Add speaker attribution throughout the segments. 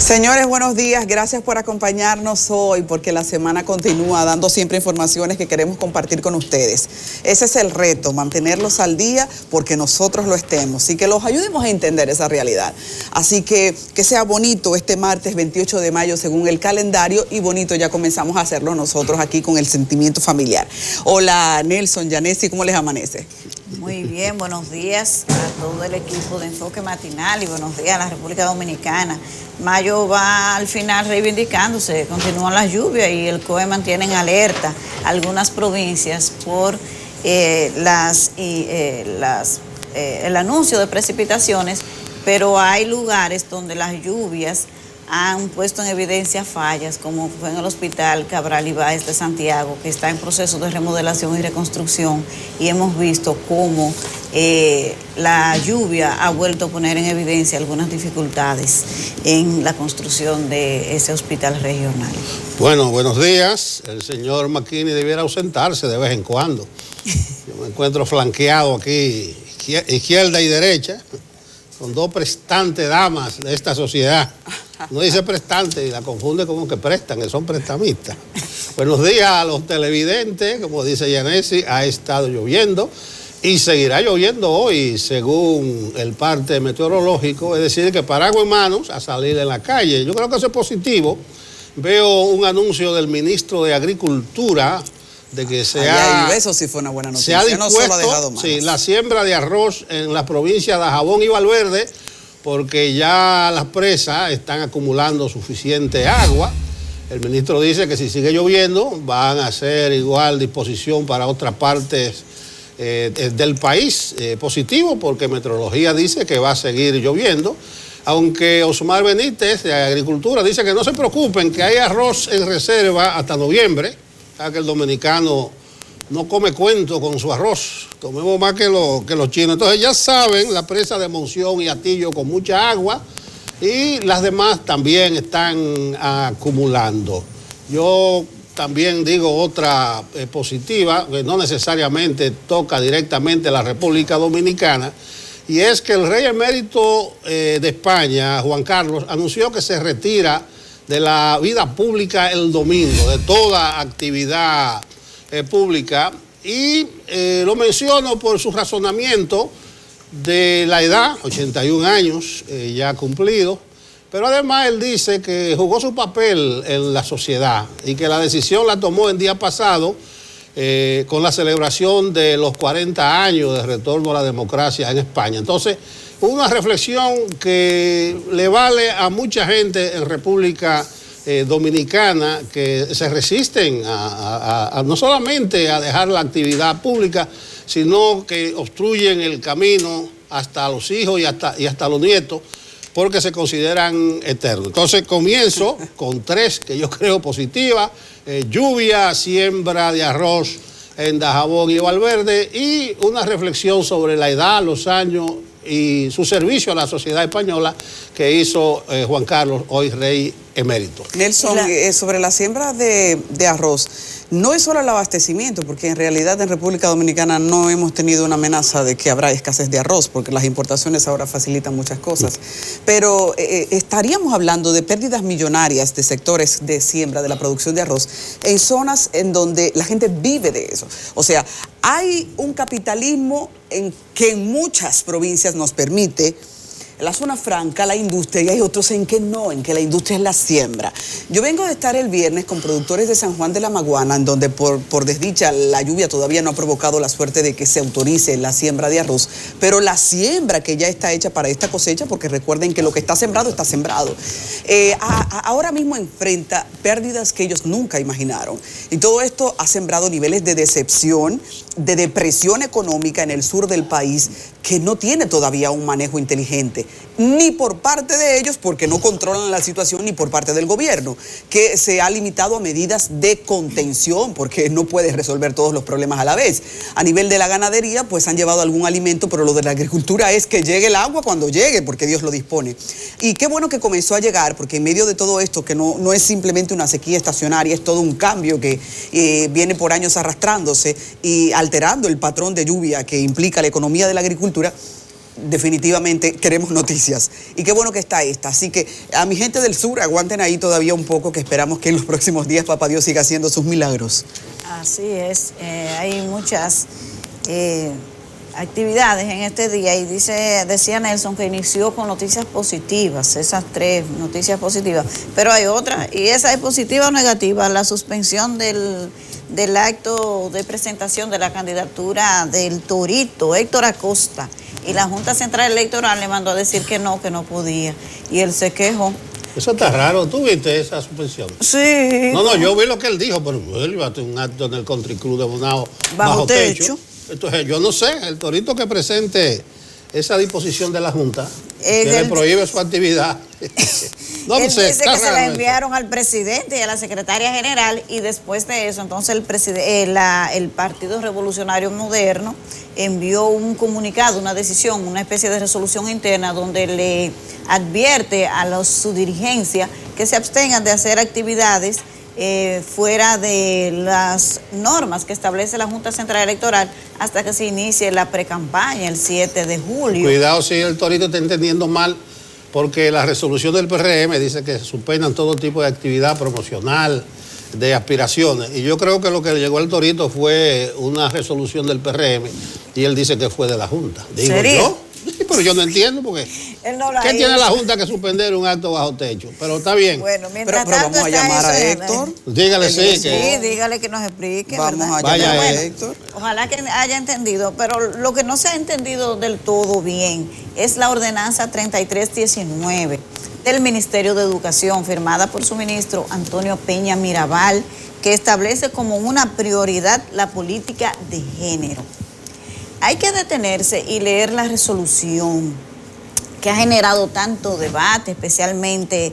Speaker 1: Señores, buenos días. Gracias por acompañarnos hoy, porque la semana continúa dando siempre informaciones que queremos compartir con ustedes. Ese es el reto, mantenerlos al día porque nosotros lo estemos y que los ayudemos a entender esa realidad. Así que sea bonito este martes 28 de mayo según el calendario, y bonito ya comenzamos a hacerlo nosotros aquí con el sentimiento familiar. Hola Nelson, Yanesi, ¿cómo les amanece?
Speaker 2: Muy bien, buenos días a todo el equipo de Enfoque Matinal y buenos días a la República Dominicana. Mayo va al final reivindicándose, continúan las lluvias y el COE mantiene en alerta algunas provincias por el anuncio de precipitaciones, pero hay lugares donde las lluvias han puesto en evidencia fallas, como fue en el Hospital Cabral Ibáez de Santiago, que está en proceso de remodelación y reconstrucción, y hemos visto cómo la lluvia ha vuelto a poner en evidencia algunas dificultades en la construcción de ese hospital regional.
Speaker 3: Bueno, buenos días. El señor McKinney debiera ausentarse de vez en cuando. Yo me encuentro flanqueado aquí, izquierda y derecha, con dos prestantes damas de esta sociedad. No dice prestante y la confunde como que prestan, que son prestamistas. Buenos días a los televidentes. Como dice Yanesi, ha estado lloviendo y seguirá lloviendo hoy, según el parte meteorológico. Es decir, que paraguas en manos a salir en la calle. Yo creo que eso es positivo. Veo un anuncio del ministro de Agricultura de que
Speaker 1: eso sí fue una buena noticia.
Speaker 3: Se ha dispuesto la siembra de arroz en las provincias de Dajabón y Valverde, porque ya las presas están acumulando suficiente agua. El ministro dice que si sigue lloviendo van a hacer igual disposición para otras partes del país. Positivo, porque meteorología dice que va a seguir lloviendo, aunque Osmar Benítez de Agricultura dice que no se preocupen, que hay arroz en reserva hasta noviembre. Ya que el dominicano no come cuento con su arroz, comemos más que los chinos. Entonces ya saben, la presa de Monción y Atillo con mucha agua, y las demás también están acumulando. Yo también digo otra positiva, que no necesariamente toca directamente a la República Dominicana, y es que el rey emérito de España, Juan Carlos, anunció que se retira de la vida pública el domingo, de toda actividad pública, y lo menciono por su razonamiento de la edad, 81 años ya cumplido, pero además él dice que jugó su papel en la sociedad y que la decisión la tomó el día pasado con la celebración de los 40 años de retorno a la democracia en España. Entonces, una reflexión que le vale a mucha gente en República Dominicana que se resisten no solamente a dejar la actividad pública, sino que obstruyen el camino hasta los hijos y hasta los nietos, porque se consideran eternos. Entonces comienzo con tres que yo creo positivas: lluvia, siembra de arroz en Dajabón y Valverde, y una reflexión sobre la edad, los años y su servicio a la sociedad española que hizo Juan Carlos, hoy rey emérito.
Speaker 1: Nelson, sobre la siembra de arroz, no es solo el abastecimiento, porque en realidad en República Dominicana no hemos tenido una amenaza de que habrá escasez de arroz, porque las importaciones ahora facilitan muchas cosas, pero estaríamos hablando de pérdidas millonarias de sectores de siembra, de la producción de arroz, en zonas en donde la gente vive de eso. O sea, hay un capitalismo que en muchas provincias nos permite la zona franca, la industria, y hay otros en que no, en que la industria es la siembra. Yo vengo de estar el viernes con productores de San Juan de la Maguana, en donde por desdicha la lluvia todavía no ha provocado la suerte de que se autorice la siembra de arroz, pero la siembra que ya está hecha para esta cosecha, porque recuerden que lo que está sembrado, ahora mismo enfrenta pérdidas que ellos nunca imaginaron. Y todo esto ha sembrado niveles de decepción, de depresión económica en el sur del país, que no tiene todavía un manejo inteligente, ni por parte de ellos, porque no controlan la situación, ni por parte del gobierno, que se ha limitado a medidas de contención, porque no puede resolver todos los problemas a la vez. A nivel de la ganadería, pues han llevado algún alimento, pero lo de la agricultura es que llegue el agua cuando llegue, porque Dios lo dispone. Y qué bueno que comenzó a llegar, porque en medio de todo esto, que no es simplemente una sequía estacionaria, es todo un cambio que viene por años arrastrándose y alterando el patrón de lluvia que implica la economía de la agricultura. definitivamente queremos noticias. Y qué bueno que está esta. Así que a mi gente del sur, aguanten ahí todavía un poco, que esperamos que en los próximos días Papá Dios siga haciendo sus milagros.
Speaker 2: Así es, hay muchas actividades en este día y decía Nelson que inició con noticias positivas, esas 3 noticias positivas, pero hay otra, y esa es positiva o negativa, la suspensión del acto de presentación de la candidatura del Torito, Héctor Acosta, y la Junta Central Electoral le mandó a decir que no podía, y él se quejó.
Speaker 3: Eso está raro. ¿Tú viste esa suspensión?
Speaker 2: Sí.
Speaker 3: No, yo vi lo que él dijo, pero él iba a tener un acto en el Country Club de Bonao bajo techo. Entonces, yo no sé, el Torito que presente esa disposición de la Junta, que le prohíbe su actividad. No
Speaker 2: él
Speaker 3: sé,
Speaker 2: dice que se la enviaron al presidente y a la secretaria general, y después de eso, entonces el Partido Revolucionario Moderno envió un comunicado, una decisión, una especie de resolución interna donde le advierte a su dirigencia que se abstengan de hacer actividades fuera de las normas que establece la Junta Central Electoral hasta que se inicie la precampaña el 7 de julio.
Speaker 3: Cuidado si el Torito está entendiendo mal, porque la resolución del PRM dice que suspendan todo tipo de actividad promocional, de aspiraciones. Y yo creo que lo que le llegó al Torito fue una resolución del PRM y él dice que fue de la Junta. Digo yo. Pero yo no entiendo porque ¿qué tiene la Junta que suspender un acto bajo techo? Pero está bien.
Speaker 2: Bueno,
Speaker 1: pero vamos a llamar a Héctor.
Speaker 3: Dígale sí.
Speaker 2: Dígale que nos explique.
Speaker 1: Vamos
Speaker 2: ¿verdad?
Speaker 1: a llamar a
Speaker 2: Héctor. Ojalá que haya entendido, pero lo que no se ha entendido del todo bien es la ordenanza 3319 del Ministerio de Educación, firmada por su ministro Antonio Peña Mirabal, que establece como una prioridad la política de género. Hay que detenerse y leer la resolución que ha generado tanto debate, especialmente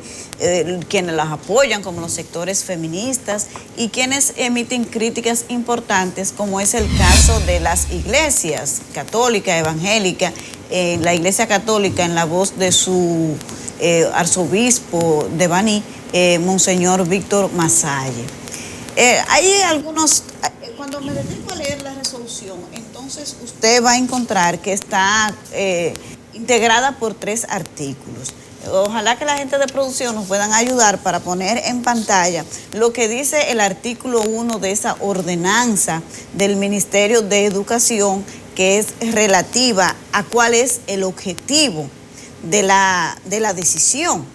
Speaker 2: quienes las apoyan, como los sectores feministas, y quienes emiten críticas importantes, como es el caso de las iglesias católica, evangélica, la Iglesia Católica en la voz de su arzobispo de Baní, Monseñor Víctor Masalle. Hay algunos, cuando me detengo a leer la resolución, entonces usted va a encontrar que está integrada por 3 artículos. Ojalá que la gente de producción nos puedan ayudar para poner en pantalla lo que dice el artículo 1 de esa ordenanza del Ministerio de Educación, que es relativa a cuál es el objetivo de la decisión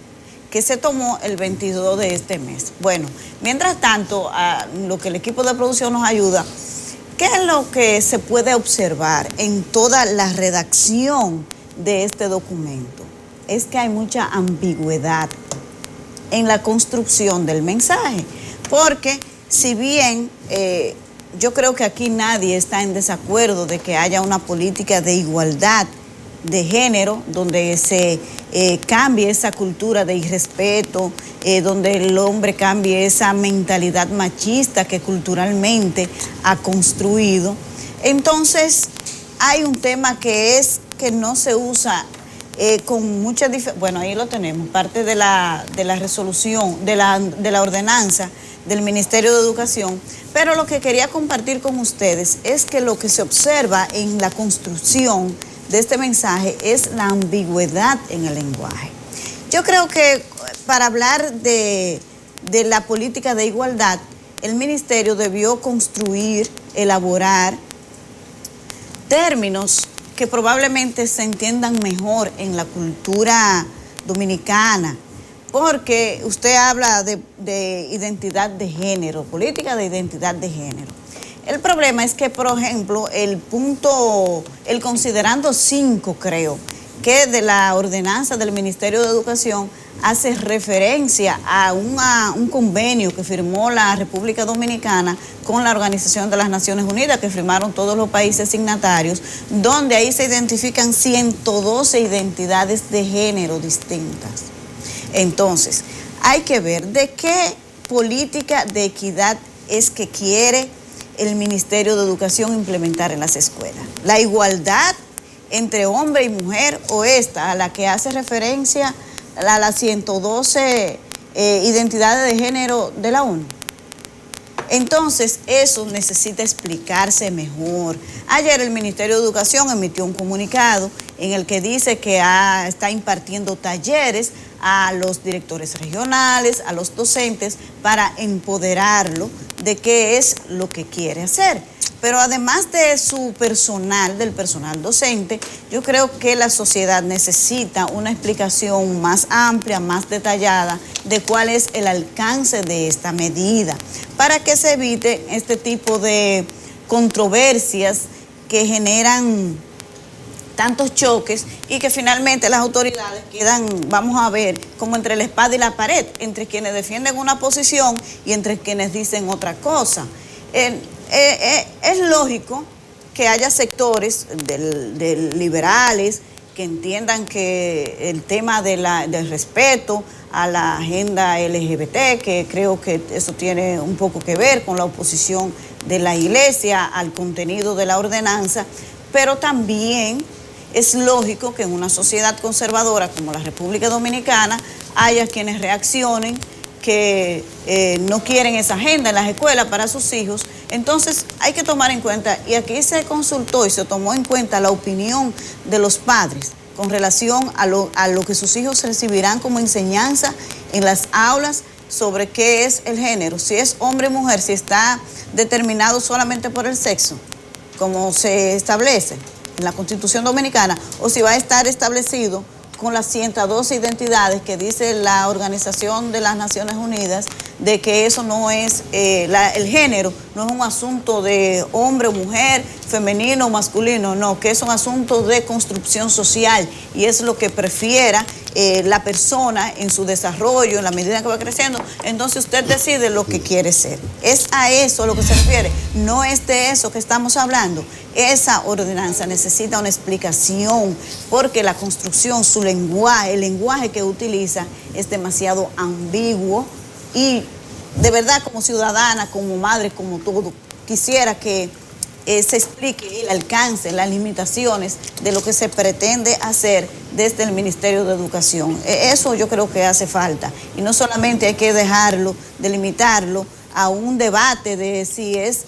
Speaker 2: que se tomó el 22 de este mes. Bueno, mientras tanto, a lo que el equipo de producción nos ayuda, ¿qué es lo que se puede observar en toda la redacción de este documento? Es que hay mucha ambigüedad en la construcción del mensaje, porque si bien yo creo que aquí nadie está en desacuerdo de que haya una política de igualdad de género, donde se cambie esa cultura de irrespeto, donde el hombre cambie esa mentalidad machista que culturalmente ha construido. Entonces, hay un tema que es que no se usa con mucha diferencia. Bueno, ahí lo tenemos, parte de la resolución, de la ordenanza del Ministerio de Educación, pero lo que quería compartir con ustedes es que lo que se observa en la construcción de este mensaje es la ambigüedad en el lenguaje. Yo creo que para hablar de la política de igualdad, el ministerio debió construir, elaborar términos que probablemente se entiendan mejor en la cultura dominicana, porque usted habla de identidad de género, política de identidad de género. El problema es que, por ejemplo, el considerando 5, creo, que de la ordenanza del Ministerio de Educación hace referencia a un convenio que firmó la República Dominicana con la Organización de las Naciones Unidas, que firmaron todos los países signatarios, donde ahí se identifican 112 identidades de género distintas. Entonces, hay que ver de qué política de equidad es que quiere el Ministerio de Educación implementar en las escuelas. La igualdad entre hombre y mujer, o esta, a la que hace referencia a las 112 identidades de género de la ONU. Entonces, eso necesita explicarse mejor. Ayer el Ministerio de Educación emitió un comunicado en el que dice que está impartiendo talleres a los directores regionales, a los docentes, para empoderarlo de qué es lo que quiere hacer. Pero además de su personal, del personal docente, yo creo que la sociedad necesita una explicación más amplia, más detallada de cuál es el alcance de esta medida, para que se evite este tipo de controversias que generan tantos choques y que finalmente las autoridades quedan, vamos a ver, como entre la espada y la pared, entre quienes defienden una posición y entre quienes dicen otra cosa. Es lógico que haya sectores de liberales que entiendan que el tema del respeto a la agenda LGBT, que creo que eso tiene un poco que ver con la oposición de la Iglesia al contenido de la ordenanza, pero también es lógico que en una sociedad conservadora como la República Dominicana haya quienes reaccionen que no quieren esa agenda en las escuelas para sus hijos. Entonces hay que tomar en cuenta, y aquí se consultó y se tomó en cuenta la opinión de los padres con relación a lo que sus hijos recibirán como enseñanza en las aulas sobre qué es el género, si es hombre o mujer, si está determinado solamente por el sexo, como se establece en la Constitución Dominicana, o si va a estar establecido con las 112 identidades que dice la Organización de las Naciones Unidas, de que eso no es, el género no es un asunto de hombre o mujer, femenino o masculino, no, que es un asunto de construcción social y es lo que prefiera la persona en su desarrollo, en la medida que va creciendo. Entonces usted decide lo que quiere ser. Es a eso a lo que se refiere, no es de eso que estamos hablando. Esa ordenanza necesita una explicación porque la construcción, su lenguaje, el lenguaje que utiliza es demasiado ambiguo y de verdad como ciudadana, como madre, como todo, quisiera que se explique el alcance, las limitaciones de lo que se pretende hacer desde el Ministerio de Educación. Eso yo creo que hace falta. Y no solamente hay que dejarlo, delimitarlo a un debate de si es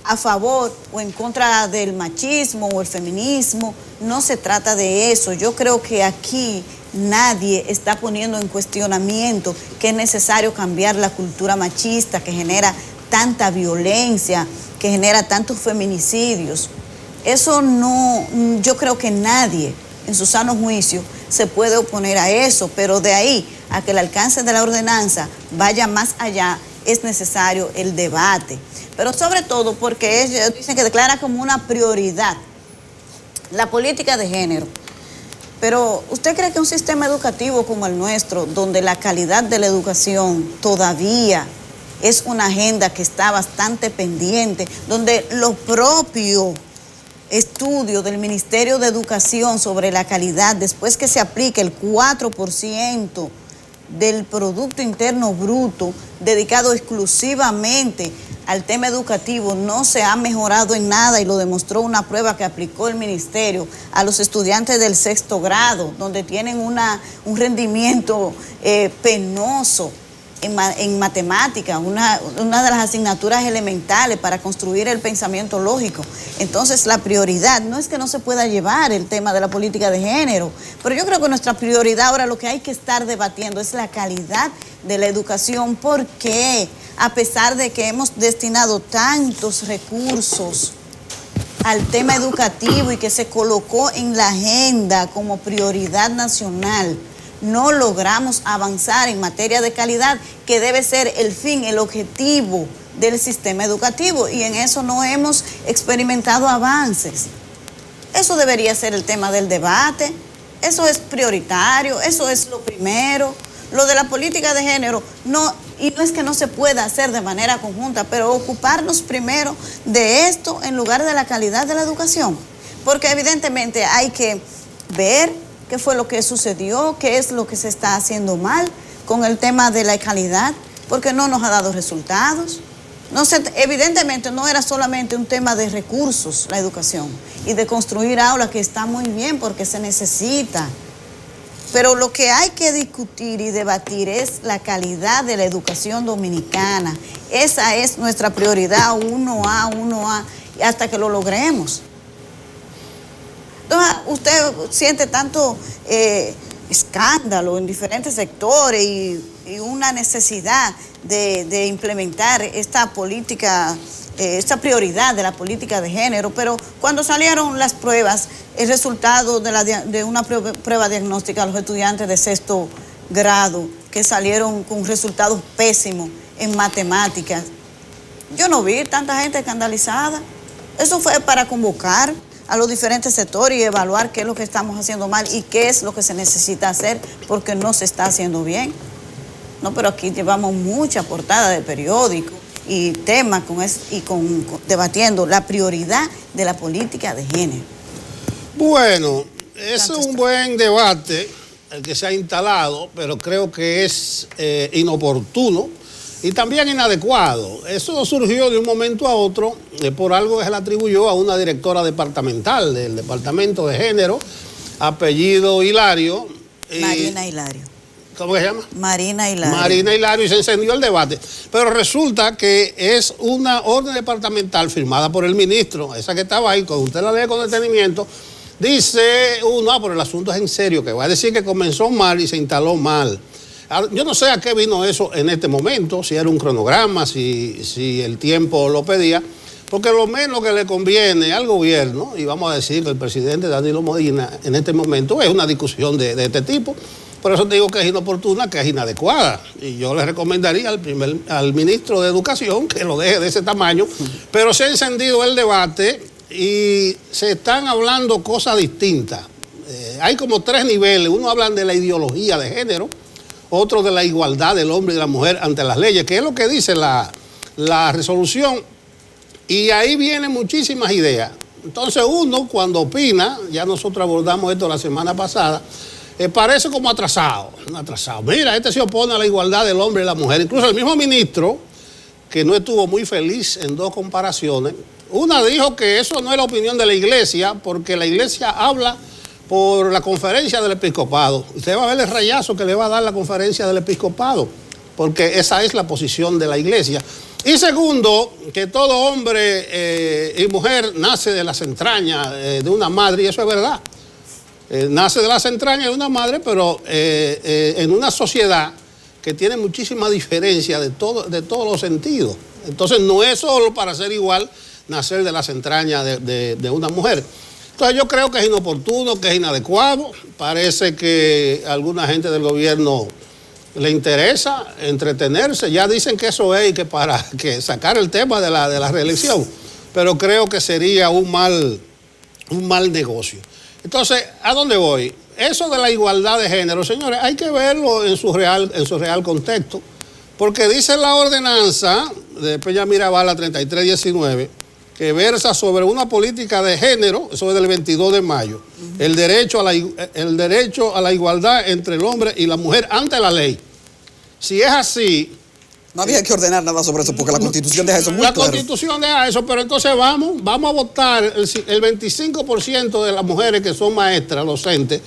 Speaker 2: a favor o en contra del machismo o el feminismo. No se trata de eso. Yo creo que aquí nadie está poniendo en cuestionamiento que es necesario cambiar la cultura machista que genera tanta violencia, que genera tantos feminicidios. Eso no, yo creo que nadie en su sano juicio se puede oponer a eso, pero de ahí a que el alcance de la ordenanza vaya más allá, es necesario el debate. Pero sobre todo porque ellos dicen que declara como una prioridad la política de género. Pero ¿usted cree que un sistema educativo como el nuestro, donde la calidad de la educación todavía es una agenda que está bastante pendiente, donde los propios estudios del Ministerio de Educación sobre la calidad, después que se aplique el 4% del Producto Interno Bruto dedicado exclusivamente al tema educativo, no se ha mejorado en nada, y lo demostró una prueba que aplicó el Ministerio a los estudiantes del 6º grado, donde tienen un rendimiento penoso en matemática, una de las asignaturas elementales para construir el pensamiento lógico. Entonces la prioridad no es que no se pueda llevar el tema de la política de género, pero yo creo que nuestra prioridad ahora, lo que hay que estar debatiendo es la calidad de la educación, porque a pesar de que hemos destinado tantos recursos al tema educativo y que se colocó en la agenda como prioridad nacional, no logramos avanzar en materia de calidad, que debe ser el fin, el objetivo del sistema educativo, y en eso no hemos experimentado avances. Eso debería ser el tema del debate, eso es prioritario, eso es lo primero. Lo de la política de género, no, y no es que no se pueda hacer de manera conjunta, pero ocuparnos primero de esto en lugar de la calidad de la educación, porque evidentemente hay que ver qué fue lo que sucedió, qué es lo que se está haciendo mal con el tema de la calidad, porque no nos ha dado resultados. Evidentemente no era solamente un tema de recursos la educación y de construir aulas, que está muy bien porque se necesita, pero lo que hay que discutir y debatir es la calidad de la educación dominicana. Esa es nuestra prioridad, 1A, hasta que lo logremos. Entonces, usted siente tanto escándalo en diferentes sectores y una necesidad de implementar esta política, esta prioridad de la política de género, pero cuando salieron las pruebas, el resultado de una prueba diagnóstica a los estudiantes de 6º grado, que salieron con resultados pésimos en matemáticas, yo no vi tanta gente escandalizada. Eso fue para convocar a los diferentes sectores y evaluar qué es lo que estamos haciendo mal y qué es lo que se necesita hacer porque no se está haciendo bien. No, pero aquí llevamos mucha portada de periódico y temas debatiendo la prioridad de la política de género.
Speaker 3: Bueno, es un buen debate el que se ha instalado, pero creo que es inoportuno y también inadecuado. Eso surgió de un momento a otro, por algo que se le atribuyó a una directora departamental del Departamento de Género, apellido Hilario.
Speaker 2: Marina Hilario.
Speaker 3: ¿Cómo se llama?
Speaker 2: Marina Hilario.
Speaker 3: Marina Hilario, y se encendió el debate. Pero resulta que es una orden departamental firmada por el ministro, esa que estaba ahí, cuando usted la lee con detenimiento, dice uno, pero el asunto es en serio, que va a decir que comenzó mal y se instaló mal. Yo no sé a qué vino eso en este momento, si era un cronograma, si el tiempo lo pedía, porque lo menos que le conviene al gobierno, y vamos a decir que el presidente Danilo Medina en este momento es una discusión de este tipo. Por eso te digo que es inoportuna, que es inadecuada. Y yo le recomendaría al ministro de Educación que lo deje de ese tamaño. Pero se ha encendido el debate y se están hablando cosas distintas. Hay como 3 niveles. Uno habla de la ideología de género, otro de la igualdad del hombre y de la mujer ante las leyes, que es lo que dice la resolución. Y ahí vienen muchísimas ideas. Entonces uno, cuando opina, ya nosotros abordamos esto la semana pasada, parece como atrasado. Mira, este se opone a la igualdad del hombre y la mujer. Incluso el mismo ministro, que no estuvo muy feliz en 2 comparaciones, una dijo que eso no es la opinión de la iglesia, porque la iglesia habla por la conferencia del episcopado. Usted va a ver el rayazo que le va a dar la conferencia del episcopado, porque esa es la posición de la iglesia. Y segundo, que todo hombre y mujer nace de las entrañas de una madre, y eso es verdad. Nace de las entrañas de una madre, pero en una sociedad que tiene muchísima diferencia de todos los sentidos. Entonces no es solo para ser igual nacer de las entrañas de una mujer. Entonces yo creo que es inoportuno, que es inadecuado. Parece que a alguna gente del gobierno le interesa entretenerse. Ya dicen que eso es que para que sacar el tema de la reelección. Pero creo que sería un mal negocio. Entonces, ¿a dónde voy? Eso de la igualdad de género, señores, hay que verlo en su real contexto, porque dice la ordenanza de Peña Mirabal, la 3319, que versa sobre una política de género, eso es del 22 de mayo, el derecho a la igualdad entre el hombre y la mujer ante la ley. Si es así...
Speaker 1: No había que ordenar nada sobre eso, porque la Constitución deja eso muy claro.
Speaker 3: La Constitución deja eso, pero entonces vamos a votar el 25% de las mujeres que son maestras, docentes,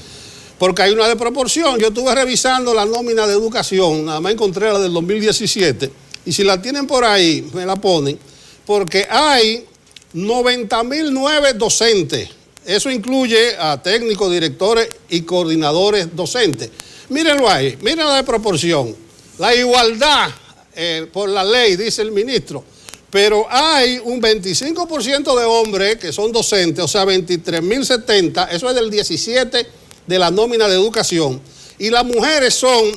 Speaker 3: porque hay una desproporción. Yo estuve revisando la nómina de educación, nada más encontré la del 2017, y si la tienen por ahí, me la ponen, porque hay 90.009 docentes. Eso incluye a técnicos, directores y coordinadores docentes. Mírenlo ahí, miren la desproporción. La igualdad... por la ley, dice el ministro, pero hay un 25% de hombres que son docentes, o sea, 23.070, eso es del 17 de la nómina de educación, y las mujeres son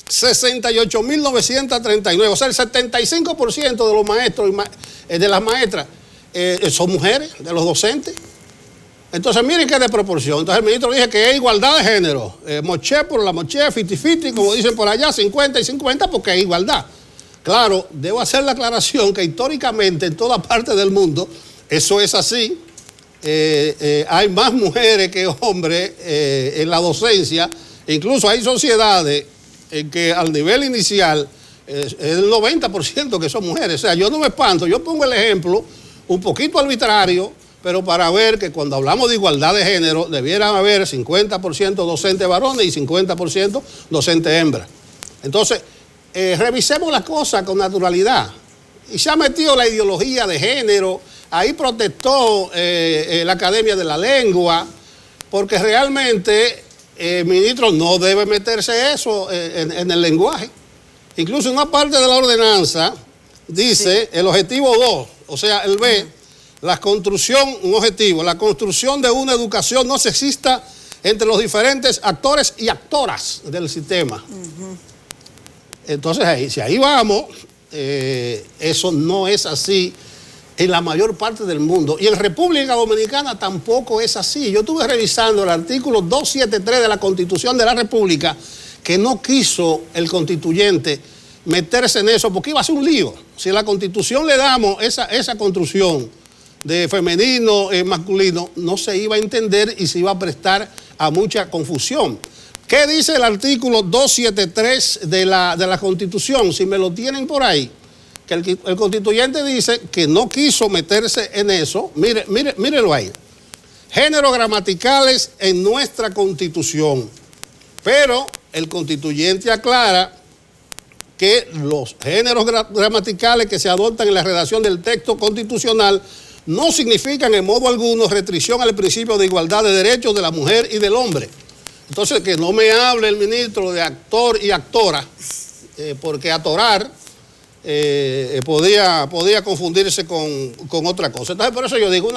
Speaker 3: 68.939, o sea, el 75% de los maestros y de las maestras son mujeres, de los docentes. Entonces, miren qué desproporción. Entonces, el ministro dice que es igualdad de género, moché por la moché, 50-50, como dicen por allá, 50 y 50, porque es igualdad. Claro, debo hacer la aclaración que históricamente en toda parte del mundo eso es así. Hay más mujeres que hombres en la docencia. Incluso hay sociedades en que al nivel inicial es el 90% que son mujeres. O sea, yo no me espanto. Yo pongo el ejemplo un poquito arbitrario, pero para ver que cuando hablamos de igualdad de género debieran haber 50% docentes varones y 50% docentes hembras. Entonces, revisemos las cosas con naturalidad. Y se ha metido la ideología de género, ahí protestó la Academia de la Lengua, porque realmente el ministro no debe meterse eso en el lenguaje. Incluso una parte de la ordenanza dice el objetivo 2, o sea, el B, la construcción, un objetivo, la construcción de una educación no sexista entre los diferentes actores y actoras del sistema. Entonces, si ahí vamos, eso no es así en la mayor parte del mundo. Y en República Dominicana tampoco es así. Yo estuve revisando el artículo 273 de la Constitución de la República, que no quiso el constituyente meterse en eso, porque iba a ser un lío. Si a la Constitución le damos esa construcción de femenino, masculino, no se iba a entender y se iba a prestar a mucha confusión. ¿Qué dice el artículo 273 de la Constitución? Si me lo tienen por ahí, que el constituyente dice que no quiso meterse en eso. Mírelo ahí. Géneros gramaticales en nuestra Constitución. Pero el constituyente aclara que los géneros gramaticales que se adoptan en la redacción del texto constitucional no significan en modo alguno restricción al principio de igualdad de derechos de la mujer y del hombre. Entonces, que no me hable el ministro de actor y actora, porque atorar podía confundirse con otra cosa. Entonces, por eso yo digo,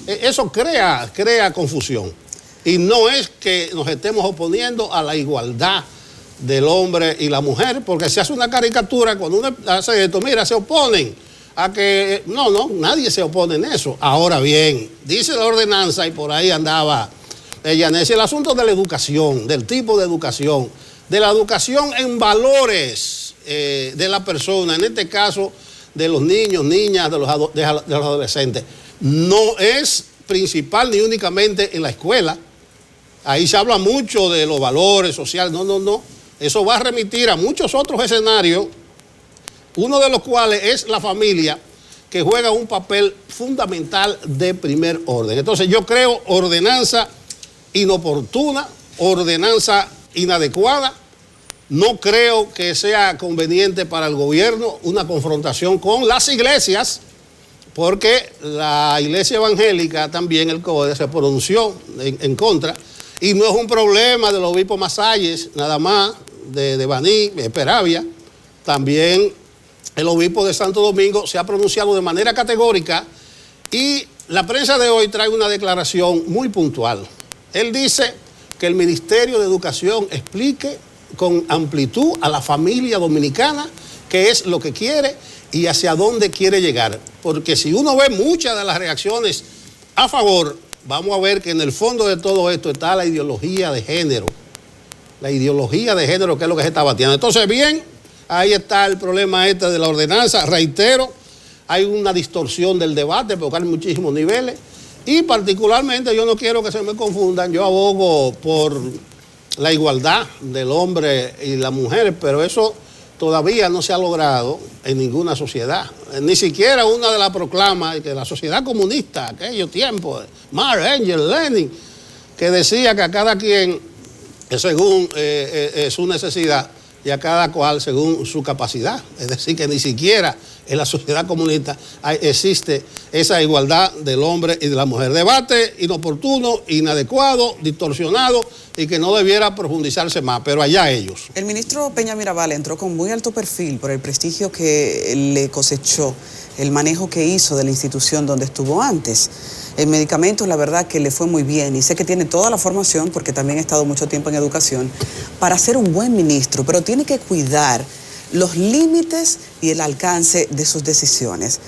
Speaker 3: eso crea confusión. Y no es que nos estemos oponiendo a la igualdad del hombre y la mujer, porque se hace una caricatura cuando uno hace esto, mira, se oponen a que... No, nadie se opone en eso. Ahora bien, dice la ordenanza, y por ahí andaba Yanessi, el asunto de la educación, del tipo de educación, de la educación en valores de la persona, en este caso de los niños, niñas, de los adolescentes. No es principal ni únicamente en la escuela. Ahí se habla mucho de los valores sociales. No. Eso va a remitir a muchos otros escenarios, uno de los cuales es la familia, que juega un papel fundamental de primer orden. Entonces yo creo ordenanza inoportuna, ordenanza inadecuada. No creo que sea conveniente para el gobierno una confrontación con las iglesias, porque la iglesia evangélica también, el CODE, se pronunció en contra. Y no es un problema del obispo Masalles, nada más, de Baní, de Peravia. También el obispo de Santo Domingo se ha pronunciado de manera categórica, y la prensa de hoy trae una declaración muy puntual. Él dice que el Ministerio de Educación explique con amplitud a la familia dominicana qué es lo que quiere y hacia dónde quiere llegar. Porque si uno ve muchas de las reacciones a favor, vamos a ver que en el fondo de todo esto está la ideología de género. La ideología de género, que es lo que se está batiendo. Entonces, bien, ahí está el problema de la ordenanza. Reitero, hay una distorsión del debate porque hay muchísimos niveles. Y particularmente yo no quiero que se me confundan. Yo abogo por la igualdad del hombre y la mujer, pero eso todavía no se ha logrado en ninguna sociedad. Ni siquiera una de las proclamas que la sociedad comunista, aquellos tiempos, Marx, Engels, Lenin, que decía que a cada quien, según su necesidad, y a cada cual según su capacidad. Es decir, que ni siquiera en la sociedad comunista existe esa igualdad del hombre y de la mujer. Debate inoportuno, inadecuado, distorsionado y que no debiera profundizarse más, pero allá ellos.
Speaker 1: El ministro Peña Mirabal entró con muy alto perfil por el prestigio que le cosechó el manejo que hizo de la institución donde estuvo antes. En medicamentos, la verdad que le fue muy bien, y sé que tiene toda la formación, porque también he estado mucho tiempo en educación, para ser un buen ministro, pero tiene que cuidar los límites y el alcance de sus decisiones.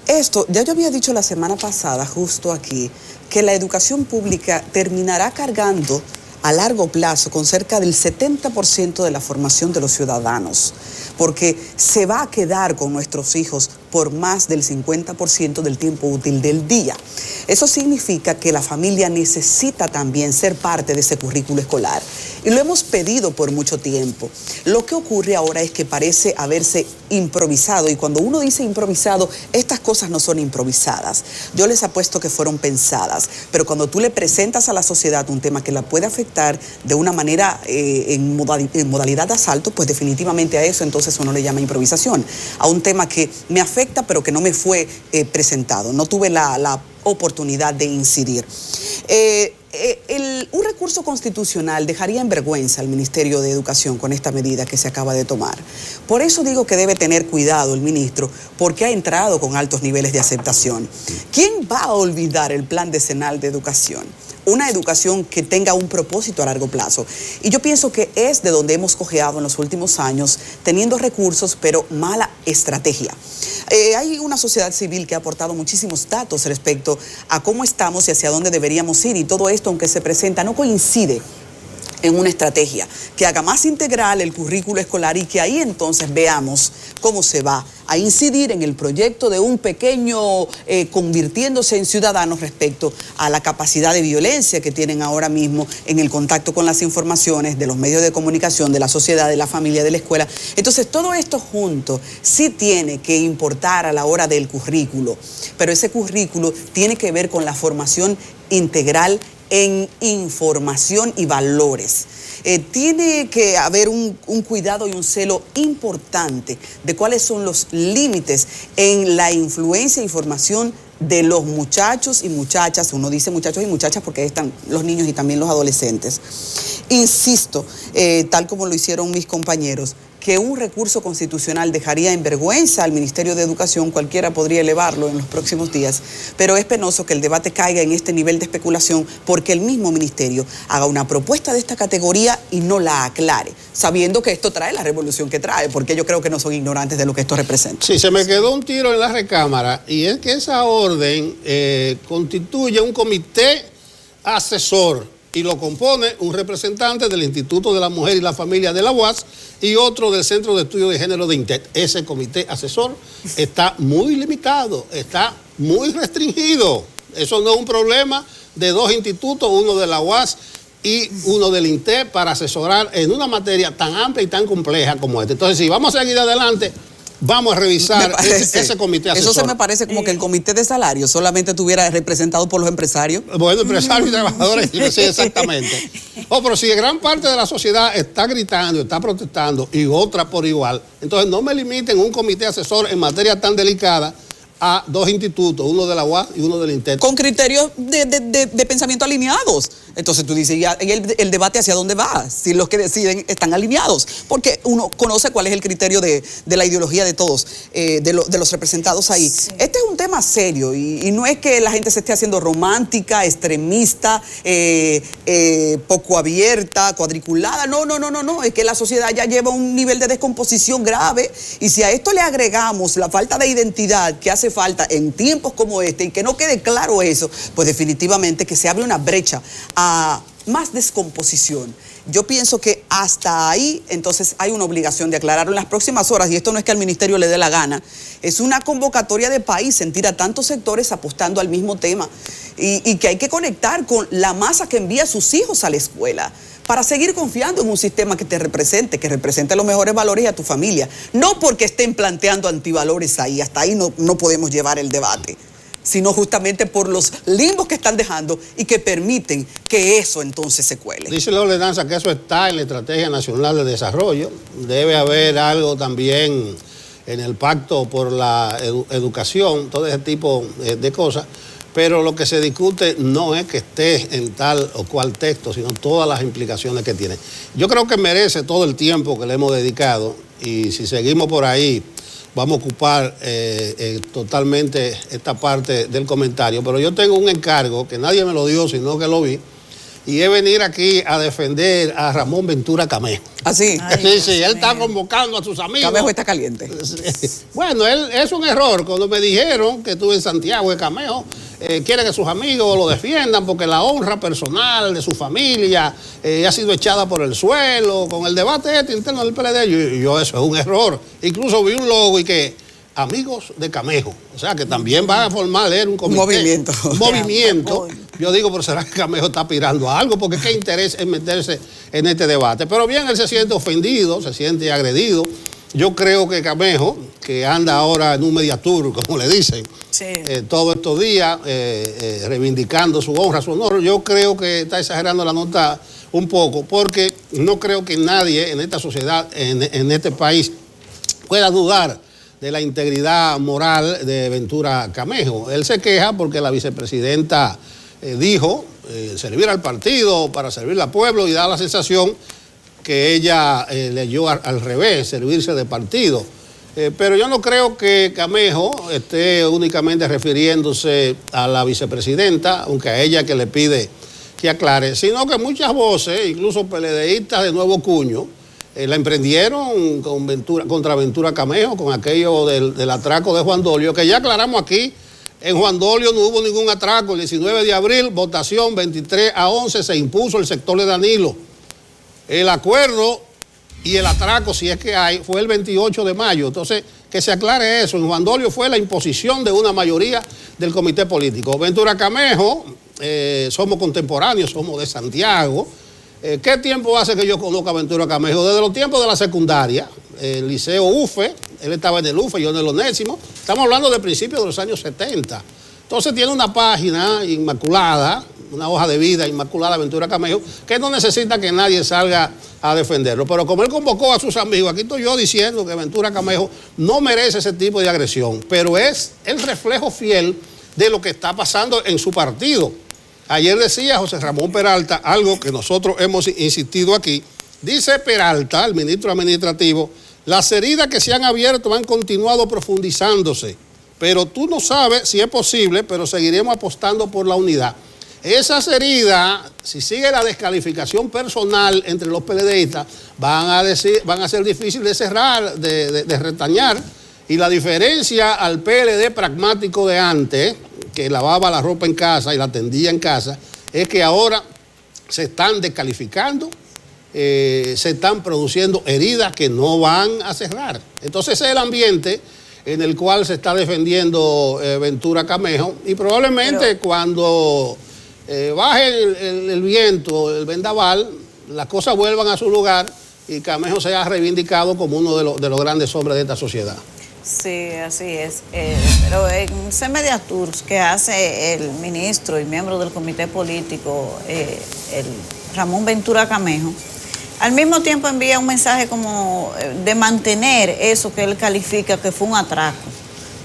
Speaker 1: Esto, ya yo había dicho la semana pasada, justo aquí, que la educación pública terminará cargando a largo plazo con cerca del 70% de la formación de los ciudadanos, porque se va a quedar con nuestros hijos por más del 50% del tiempo útil del día. Eso significa que la familia necesita también ser parte de ese currículo escolar, y lo hemos pedido por mucho tiempo. Lo que ocurre ahora es que parece haberse improvisado, y cuando uno dice improvisado, estas cosas no son improvisadas. Yo les apuesto que fueron pensadas, pero cuando tú le presentas a la sociedad un tema que la puede afectar de una manera en modalidad de asalto, pues definitivamente a eso entonces uno le llama improvisación. A un tema que me afecta pero que no me fue presentado. No tuve la oportunidad de incidir. Un recurso constitucional dejaría en vergüenza al Ministerio de Educación con esta medida que se acaba de tomar. Por eso digo que debe tener cuidado el ministro, porque ha entrado con altos niveles de aceptación. ¿Quién va a olvidar el Plan Decenal de Educación? Una educación que tenga un propósito a largo plazo. Y yo pienso que es de donde hemos cojeado en los últimos años, teniendo recursos, pero mala estrategia. Hay una sociedad civil que ha aportado muchísimos datos respecto a cómo estamos y hacia dónde deberíamos ir, y todo esto, aunque se presenta, no coincide en una estrategia que haga más integral el currículo escolar, y que ahí entonces veamos cómo se va a incidir en el proyecto de un pequeño convirtiéndose en ciudadanos respecto a la capacidad de violencia que tienen ahora mismo en el contacto con las informaciones de los medios de comunicación, de la sociedad, de la familia, de la escuela. Entonces, todo esto junto sí tiene que importar a la hora del currículo, pero ese currículo tiene que ver con la formación integral en información y valores. Tiene que haber un cuidado y un celo importante de cuáles son los límites en la influencia e información de los muchachos y muchachas. Uno dice muchachos y muchachas porque ahí están los niños y también los adolescentes. Insisto, tal como lo hicieron mis compañeros, que un recurso constitucional dejaría en vergüenza al Ministerio de Educación. Cualquiera podría elevarlo en los próximos días, pero es penoso que el debate caiga en este nivel de especulación, porque el mismo ministerio haga una propuesta de esta categoría y no la aclare, sabiendo que esto trae la revolución que trae, porque yo creo que no son ignorantes de lo que esto representa.
Speaker 3: Sí, se me quedó un tiro en la recámara, y es que esa orden constituye un comité asesor, y lo compone un representante del Instituto de la Mujer y la Familia de la UAS y otro del Centro de Estudios de Género de INTET. Ese comité asesor está muy limitado, está muy restringido. Eso no es un problema de dos institutos, uno de la UAS y uno del INTET, para asesorar en una materia tan amplia y tan compleja como esta. Entonces, si vamos a seguir adelante, vamos a revisar ese comité asesor.
Speaker 1: Eso se me parece como que el comité de salario solamente estuviera representado por los empresarios.
Speaker 3: Bueno, empresarios y trabajadores, sí, exactamente. Pero si gran parte de la sociedad está gritando, está protestando, y otra por igual, entonces no me limiten un comité asesor en materia tan delicada a dos institutos, uno de la UAS y uno del INTET.
Speaker 1: Con criterios de pensamiento alineados. Entonces tú dices, ¿y el debate hacia dónde va? Si los que deciden están alineados. Porque uno conoce cuál es el criterio de la ideología de todos, de los representados ahí. Sí. Este es un tema serio, y no es que la gente se esté haciendo romántica, extremista, poco abierta, cuadriculada. No. Es que la sociedad ya lleva un nivel de descomposición grave, y si a esto le agregamos la falta de identidad que hace falta en tiempos como este, y que no quede claro eso, pues definitivamente que se abre una brecha a más descomposición. Yo pienso que hasta ahí entonces hay una obligación de aclararlo en las próximas horas, y esto no es que al ministerio le dé la gana, es una convocatoria de país, sentir a tantos sectores apostando al mismo tema, y que hay que conectar con la masa que envía a sus hijos a la escuela, para seguir confiando en un sistema que te represente, que represente los mejores valores y a tu familia. No porque estén planteando antivalores ahí, hasta ahí no podemos llevar el debate, sino justamente por los limbos que están dejando y que permiten que eso entonces se cuele.
Speaker 3: Dice la ordenanza que eso está en la Estrategia Nacional de Desarrollo. Debe haber algo también en el Pacto por la Educación, todo ese tipo de cosas. Pero lo que se discute no es que esté en tal o cual texto, sino todas las implicaciones que tiene. Yo creo que merece todo el tiempo que le hemos dedicado, y si seguimos por ahí vamos a ocupar totalmente esta parte del comentario. Pero yo tengo un encargo que nadie me lo dio, sino que lo vi, y es venir aquí a defender a Ramón Ventura Camejo.
Speaker 1: ¿Ah, sí?
Speaker 3: Sí, él está convocando a sus amigos.
Speaker 1: Camejo está caliente.
Speaker 3: Bueno, él es un error. Cuando me dijeron que estuve en Santiago de Camejo, quiere que sus amigos lo defiendan porque la honra personal de su familia ha sido echada por el suelo con el debate interno del PLD. Yo eso es un error. Incluso vi un logo y que amigos de Camejo, o sea que también van a formar un comité. Un movimiento. Yo digo, pero ¿será que Camejo está aspirando a algo? Porque qué interés es meterse en este debate. Pero bien, él se siente ofendido, se siente agredido. Yo creo que Camejo, que anda ahora en un mediatur, como le dicen, sí, todos estos días, reivindicando su honra, su honor, yo creo que está exagerando la nota un poco, porque no creo que nadie en esta sociedad, en este país, pueda dudar de la integridad moral de Ventura Camejo. Él se queja porque la vicepresidenta dijo servir al partido para servir al pueblo y da la sensación que ella leyó al revés, servirse de partido. Pero yo no creo que Camejo esté únicamente refiriéndose a la vicepresidenta, aunque a ella que le pide que aclare, sino que muchas voces, incluso PLDistas de nuevo cuño, la emprendieron contra Ventura Camejo, con aquello del atraco de Juan Dolio, que ya aclaramos aquí. En Juan Dolio no hubo ningún atraco. El 19 de abril, votación 23-11, se impuso el sector de Danilo. El acuerdo y el atraco, si es que hay, fue el 28 de mayo. Entonces, que se aclare eso. En Juan Dolio fue la imposición de una mayoría del comité político. Ventura Camejo, somos contemporáneos, somos de Santiago. ¿Qué tiempo hace que yo conozco a Ventura Camejo? Desde los tiempos de la secundaria, el liceo UFE, él estaba en el UFE, yo en el Onésimo. Estamos hablando de principios de los años 70. Entonces tiene una página inmaculada, una hoja de vida inmaculada, Ventura Camejo, que no necesita que nadie salga a defenderlo. Pero como él convocó a sus amigos, aquí estoy yo diciendo que Ventura Camejo no merece ese tipo de agresión, pero es el reflejo fiel de lo que está pasando en su partido. Ayer decía José Ramón Peralta algo que nosotros hemos insistido aquí. Dice Peralta, el ministro administrativo, las heridas que se han abierto han continuado profundizándose, pero tú no sabes si es posible, pero seguiremos apostando por la unidad. Esas heridas, si sigue la descalificación personal entre los PLDistas, van a ser difíciles de cerrar, de retañar, y la diferencia al PLD pragmático de antes, que lavaba la ropa en casa y la tendía en casa, es que ahora se están descalificando, se están produciendo heridas que no van a cerrar. Entonces ese es el ambiente en el cual se está defendiendo Ventura Camejo, y probablemente cuando baje el viento, el vendaval, las cosas vuelvan a su lugar y Camejo sea reivindicado como uno de los grandes hombres de esta sociedad.
Speaker 2: Sí, así es. Pero en C-Media Tours que hace el ministro y miembro del comité político, el Ramón Ventura Camejo, al mismo tiempo envía un mensaje como de mantener eso que él califica que fue un atraco.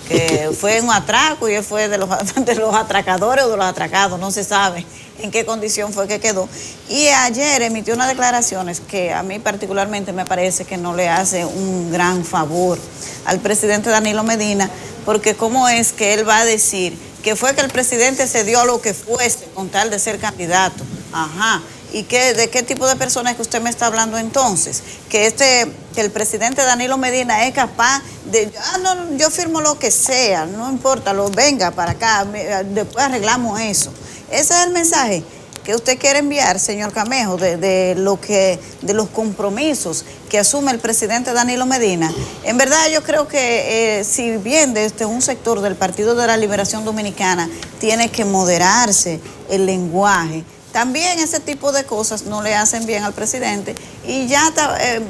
Speaker 2: Que fue un atraco y él fue de los atracadores o de los atracados, no se sabe en qué condición fue que quedó. Y ayer emitió unas declaraciones que a mí particularmente me parece que no le hace un gran favor al presidente Danilo Medina, porque cómo es que él va a decir que fue que el presidente se dio a lo que fuese con tal de ser candidato. Ajá. ¿Y de qué tipo de personas que usted me está hablando entonces? Que el presidente Danilo Medina es capaz de, no, yo firmo lo que sea, no importa, venga para acá, después arreglamos eso. Ese es el mensaje que usted quiere enviar, señor Camejo, de los compromisos que asume el presidente Danilo Medina. En verdad yo creo que si bien desde un sector del Partido de la Liberación Dominicana tiene que moderarse el lenguaje, también ese tipo de cosas no le hacen bien al presidente, y ya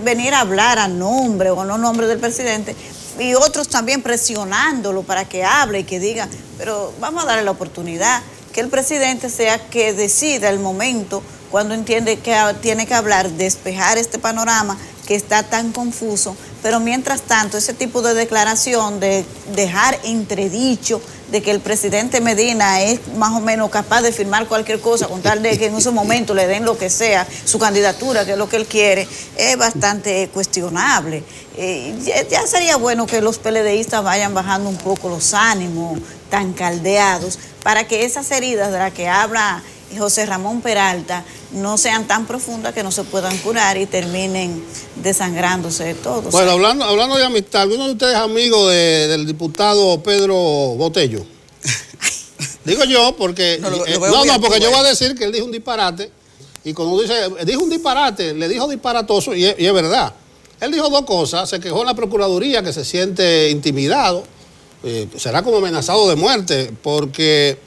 Speaker 2: venir a hablar a nombre o no nombre del presidente, y otros también presionándolo para que hable y que diga, pero vamos a darle la oportunidad, que el presidente sea que decida el momento cuando entiende que tiene que hablar, despejar este panorama que está tan confuso, pero mientras tanto ese tipo de declaración de dejar entredicho de que el presidente Medina es más o menos capaz de firmar cualquier cosa con tal de que en ese momento le den lo que sea, su candidatura, que es lo que él quiere, es bastante cuestionable. Ya sería bueno que los PLDistas vayan bajando un poco los ánimos tan caldeados para que esas heridas de las que habla José Ramón Peralta no sean tan profundas que no se puedan curar y terminen desangrándose de todo.
Speaker 3: Bueno, hablando de amistad, ¿alguno de ustedes es amigo del diputado Pedro Botello? Digo yo porque... porque yo voy a decir que él dijo un disparate, y cuando dijo un disparate, le dijo disparatoso, y es verdad. Él dijo dos cosas, se quejó en la Procuraduría que se siente intimidado, será como amenazado de muerte, porque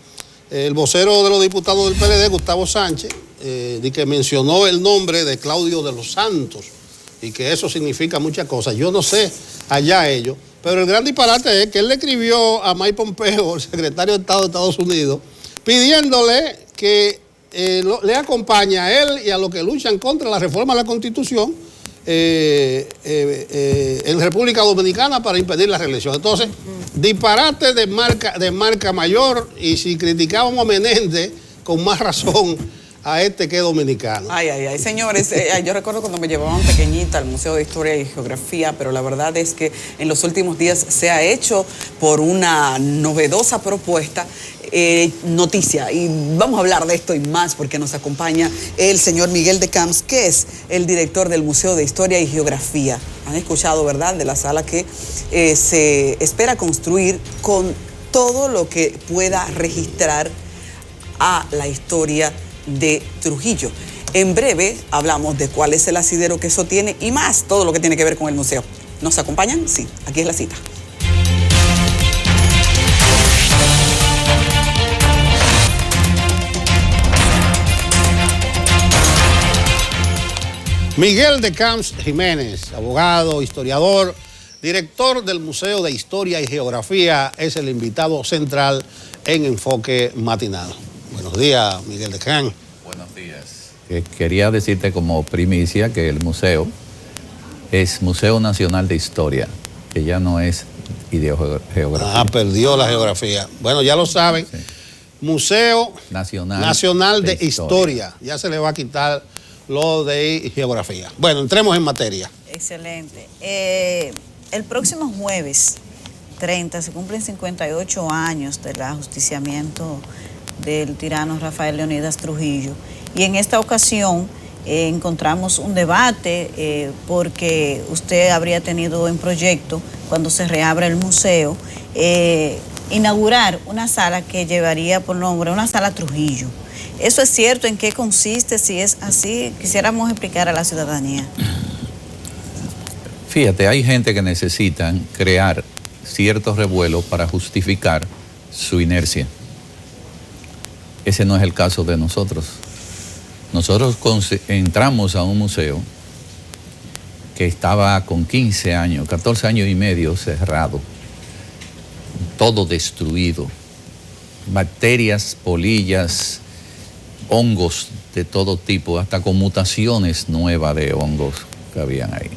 Speaker 3: el vocero de los diputados del PLD, Gustavo Sánchez, que mencionó el nombre de Claudio de los Santos, y que eso significa muchas cosas. Yo no sé allá ellos, pero el gran disparate es que él le escribió a Mike Pompeo, el secretario de Estado de Estados Unidos, pidiéndole que le acompañe a él y a los que luchan contra la reforma de la Constitución en República Dominicana para impedir la reelección. Entonces, disparate de marca mayor, y si criticábamos a Menéndez, con más razón a este que es dominicano.
Speaker 1: Ay, señores, yo recuerdo cuando me llevaban pequeñita al Museo de Historia y Geografía, pero la verdad es que en los últimos días se ha hecho por una novedosa propuesta noticia, y vamos a hablar de esto y más porque nos acompaña el señor Miguel de Camps, que es el director del Museo de Historia y Geografía. Han escuchado, ¿verdad?, de la sala que se espera construir con todo lo que pueda registrar a la historia de Trujillo. En breve hablamos de cuál es el asidero que eso tiene y más, todo lo que tiene que ver con el museo. ¿Nos acompañan? Sí, aquí es la cita.
Speaker 3: Miguel de Camps Jiménez, abogado, historiador, director del Museo de Historia y Geografía, es el invitado central en Enfoque Matinal. Buenos días, Miguel de Camps.
Speaker 4: Buenos días. Quería decirte como primicia que el museo es Museo Nacional de Historia, que ya no es Geografía.
Speaker 3: Ah, perdió la geografía. Bueno, ya lo saben. Sí. Museo Nacional de Historia. Ya se le va a quitar lo de geografía. Bueno, entremos en materia.
Speaker 2: Excelente. El próximo jueves 30 se cumplen 58 años del ajusticiamiento del tirano Rafael Leónidas Trujillo. Y en esta ocasión encontramos un debate porque usted habría tenido en proyecto, cuando se reabra el museo, inaugurar una sala que llevaría por nombre una sala Trujillo. ¿Eso es cierto? ¿En qué consiste? Si es así, quisiéramos explicar a la ciudadanía.
Speaker 4: Fíjate, hay gente que necesitan crear ciertos revuelos para justificar su inercia. Ese no es el caso de nosotros. Nosotros entramos a un museo que estaba con 15 años, 14 años y medio cerrado, todo destruido, bacterias, polillas, hongos de todo tipo, hasta con mutaciones nuevas de hongos que habían ahí.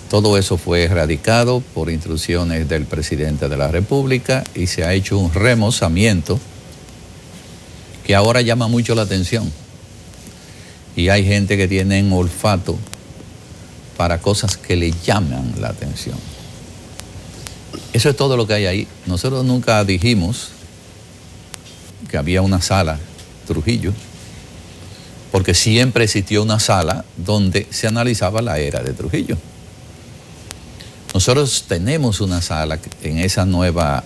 Speaker 4: Todo eso fue erradicado por instrucciones del presidente de la República y se ha hecho un remozamiento que ahora llama mucho la atención. Y hay gente que tiene olfato para cosas que le llaman la atención. Eso es todo lo que hay ahí. Nosotros nunca dijimos que había una sala Trujillo, porque siempre existió una sala donde se analizaba la era de Trujillo. Nosotros tenemos una sala en esa nueva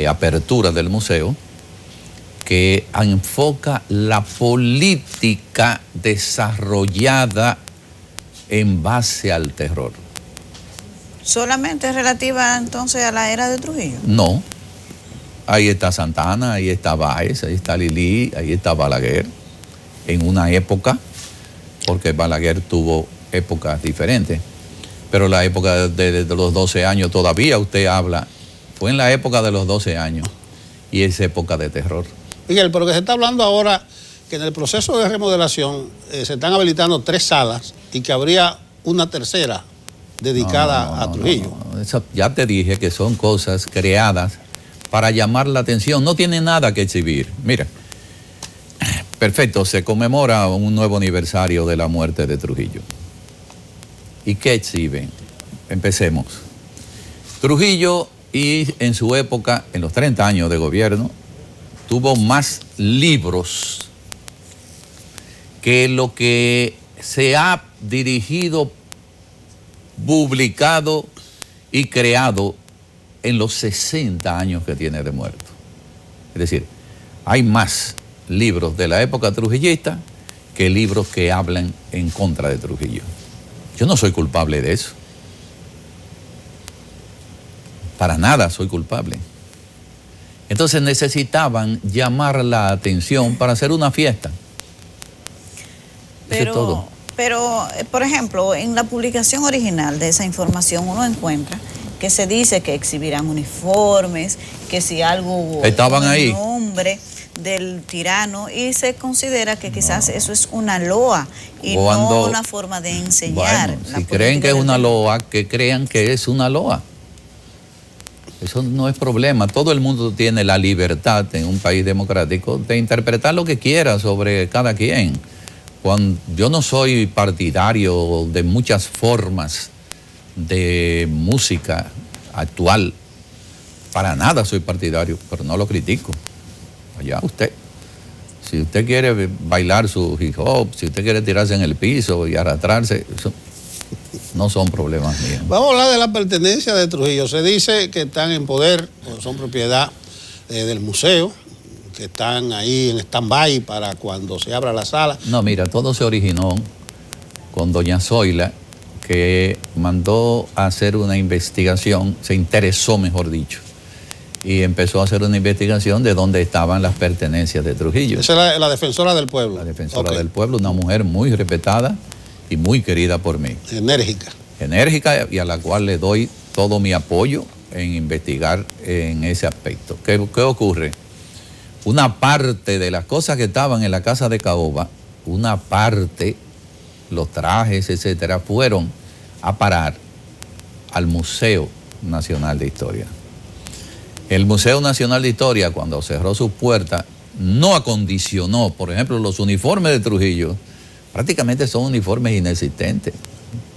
Speaker 4: apertura del museo que enfoca la política desarrollada en base al terror.
Speaker 2: ¿Solamente relativa entonces a la era de Trujillo?
Speaker 4: No. Ahí está Santana, ahí está Báez, ahí está Lili, ahí está Balaguer. En una época, porque Balaguer tuvo épocas diferentes. Pero la época de los 12 años, todavía usted habla, fue en la época de los 12 años. Y es época de terror.
Speaker 3: Miguel, pero que se está hablando ahora que en el proceso de remodelación se están habilitando 3 salas y que habría una tercera dedicada a Trujillo.
Speaker 4: Eso, ya te dije que son cosas creadas para llamar la atención, no tiene nada que exhibir. Mira, perfecto, se conmemora un nuevo aniversario de la muerte de Trujillo. ¿Y qué exhiben? Empecemos. Trujillo, y en su época, en los 30 años de gobierno, tuvo más libros que lo que se ha dirigido, publicado y creado en los 60 años que tiene de muerto. Es decir, hay más libros de la época trujillista que libros que hablan en contra de Trujillo. Yo no soy culpable de eso. Para nada soy culpable. Entonces necesitaban llamar la atención para hacer una fiesta. Eso es todo.
Speaker 2: Pero, por ejemplo, en la publicación original de esa información uno encuentra que se dice que exhibirán uniformes, que si algo
Speaker 4: estaban ahí.
Speaker 2: Nombre. del tirano, y se considera que quizás eso es una loa y
Speaker 4: Cuando,
Speaker 2: no una forma de enseñar.
Speaker 4: Bueno, si creen que es una loa, que crean que es una loa. Eso no es problema. Todo el mundo tiene la libertad en un país democrático de interpretar lo que quiera sobre cada quien. Yo no soy partidario de muchas formas de música actual. Para nada soy partidario, pero no lo critico. Allá usted. Si usted quiere bailar su hip hop, si usted quiere tirarse en el piso y arrastrarse, eso no son problemas míos.
Speaker 3: Vamos a hablar de la pertenencia de Trujillo. Se dice que están en poder, o son propiedad del museo, que están ahí en stand-by para cuando se abra la sala.
Speaker 4: No, mira, todo se originó con doña Zoila, que mandó a hacer una investigación, se interesó, mejor dicho, y empezó a hacer una investigación de dónde estaban las pertenencias de Trujillo.
Speaker 3: Esa es la defensora del pueblo.
Speaker 4: La defensora del pueblo, una mujer muy respetada y muy querida por mí.
Speaker 3: Enérgica.
Speaker 4: Enérgica, y a la cual le doy todo mi apoyo en investigar en ese aspecto. ¿Qué ocurre? Una parte de las cosas que estaban en la casa de Caoba, una parte, los trajes, etcétera, fueron a parar al Museo Nacional de Historia. El Museo Nacional de Historia, cuando cerró sus puertas, no acondicionó, por ejemplo, los uniformes de Trujillo, prácticamente son uniformes inexistentes,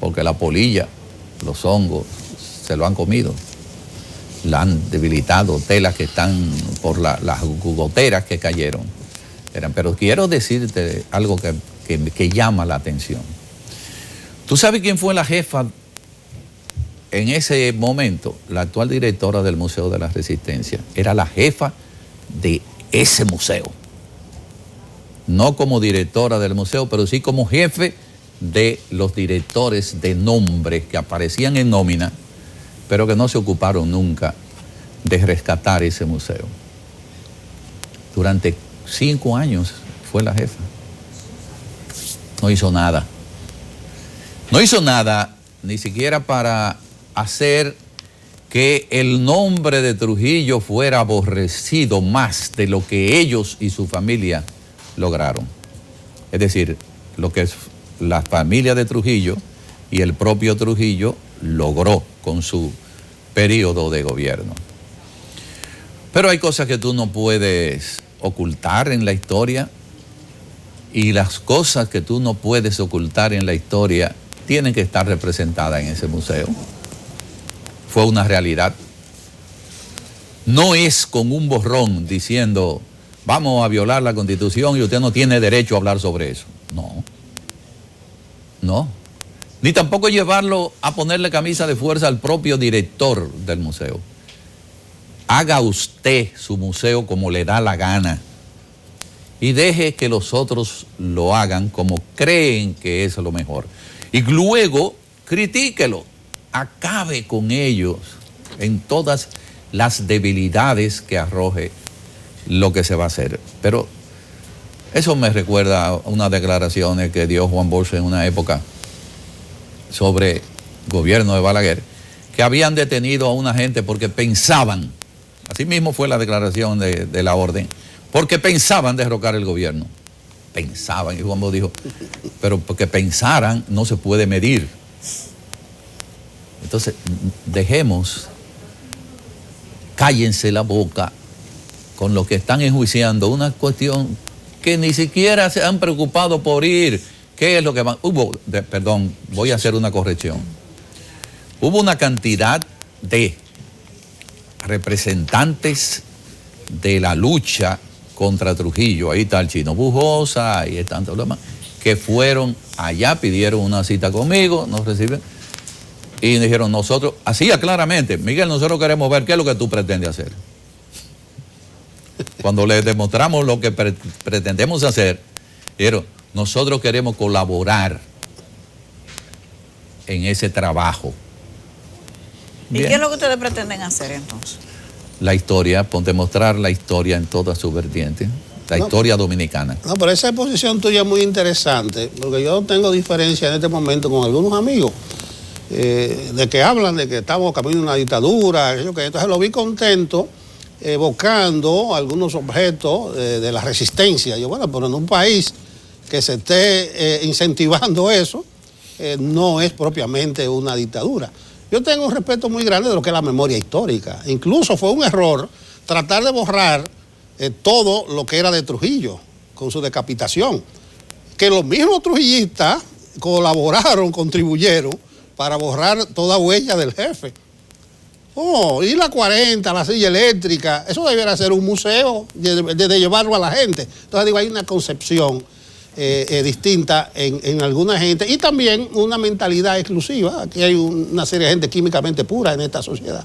Speaker 4: porque la polilla, los hongos, se lo han comido. La han debilitado, telas que están por las goteras que cayeron. Pero quiero decirte algo que llama la atención. ¿Tú sabes quién fue la jefa en ese momento? La actual directora del Museo de la Resistencia. Era la jefa de ese museo. No como directora del museo, pero sí como jefe de los directores de nombre que aparecían en nómina, pero que no se ocuparon nunca de rescatar ese museo. Durante 5 años fue la jefa. No hizo nada. No hizo nada ni siquiera para hacer que el nombre de Trujillo fuera aborrecido más de lo que ellos y su familia lograron. Es decir, lo que la familia de Trujillo y el propio Trujillo logró con su periodo de gobierno. Pero hay cosas que tú no puedes ocultar en la historia, y las cosas que tú no puedes ocultar en la historia tienen que estar representadas en ese museo. Fue una realidad. No es con un borrón diciendo vamos a violar la Constitución y usted no tiene derecho a hablar sobre eso. No. No. Ni tampoco llevarlo a ponerle camisa de fuerza al propio director del museo. Haga usted su museo como le da la gana y deje que los otros lo hagan como creen que es lo mejor. Y luego critíquelo, acabe con ellos en todas las debilidades que arroje lo que se va a hacer. Pero eso me recuerda a unas declaraciones que dio Juan Bosch en una época sobre gobierno de Balaguer, que habían detenido a una gente porque pensaban, así mismo fue la declaración de la orden, porque pensaban derrocar el gobierno. Pensaban, y Juan Bosch dijo, pero porque pensaran no se puede medir. Entonces, dejemos, cállense la boca con lo que están enjuiciando una cuestión que ni siquiera se han preocupado por ir. ¿Qué es lo que van? Perdón, voy a hacer una corrección. Hubo una cantidad de representantes de la lucha contra Trujillo, ahí está el Chino Bujosa, ahí están todos los demás, que fueron allá, pidieron una cita conmigo, nos reciben, y dijeron nosotros, así claramente, Miguel, nosotros queremos ver qué es lo que tú pretendes hacer. Cuando les demostramos lo que pretendemos hacer, dijeron, nosotros queremos colaborar en ese trabajo.
Speaker 2: ¿Y qué es lo que ustedes pretenden hacer entonces?
Speaker 4: La historia, demostrar la historia en toda su vertiente, la historia dominicana.
Speaker 3: No, pero esa exposición tuya es muy interesante, porque yo tengo diferencia en este momento con algunos amigos, de que hablan de que estamos camino a una dictadura, entonces lo vi contento evocando algunos objetos de la resistencia. Yo, bueno, pero en un país que se esté incentivando eso, no es propiamente una dictadura. Yo tengo un respeto muy grande de lo que es la memoria histórica. Incluso fue un error tratar de borrar todo lo que era de Trujillo con su decapitación. Que los mismos trujillistas colaboraron, contribuyeron para borrar toda huella del jefe. Oh, y la 40, la silla eléctrica, eso debiera ser un museo de llevarlo a la gente. Entonces digo, hay una concepción distinta en alguna gente y también una mentalidad exclusiva. Aquí hay una serie de gente químicamente pura en esta sociedad.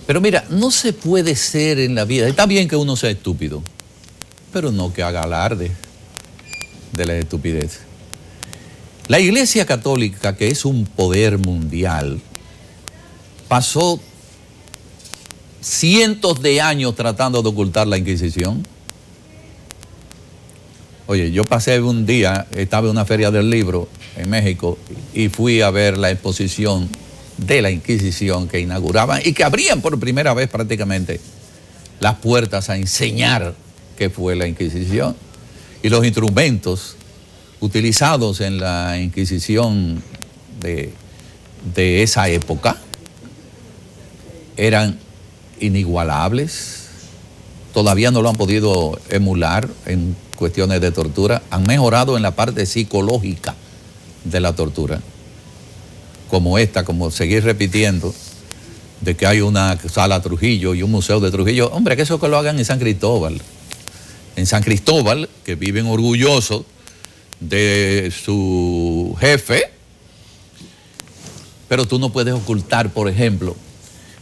Speaker 4: Pero mira, no se puede ser en la vida, está bien que uno sea estúpido, pero no que haga alarde de la estupidez. La Iglesia Católica, que es un poder mundial, pasó cientos de años tratando de ocultar la Inquisición. Oye, yo pasé un día, estaba en una feria del libro en México y fui a ver la exposición de la Inquisición que inauguraban y que abrían por primera vez prácticamente las puertas a enseñar qué fue la Inquisición y los instrumentos utilizados en la Inquisición de esa época eran inigualables, todavía no lo han podido emular en cuestiones de tortura, han mejorado en la parte psicológica de la tortura, como seguir repitiendo de que hay una sala Trujillo y un museo de Trujillo. Hombre, que eso que lo hagan en San Cristóbal. En San Cristóbal, que viven orgullosos de su jefe, pero tú no puedes ocultar, por ejemplo,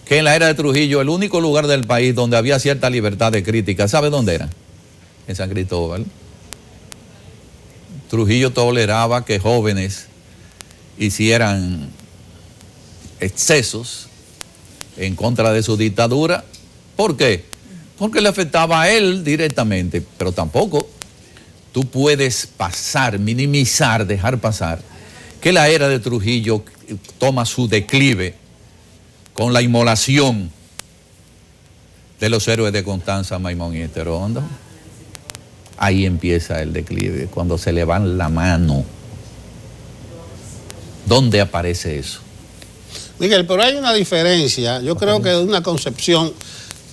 Speaker 4: que en la era de Trujillo el único lugar del país donde había cierta libertad de crítica, ¿sabe dónde era? En San Cristóbal. Trujillo toleraba que jóvenes hicieran excesos en contra de su dictadura. ¿Por qué? Porque le afectaba a él directamente, pero tampoco tú puedes pasar, minimizar, dejar pasar que la era de Trujillo toma su declive con la inmolación de los héroes de Constanza, Maimón y Esterondo. Ahí empieza el declive, cuando se le van la mano. ¿Dónde aparece eso?
Speaker 3: Miguel, pero hay una diferencia, yo creo que es una concepción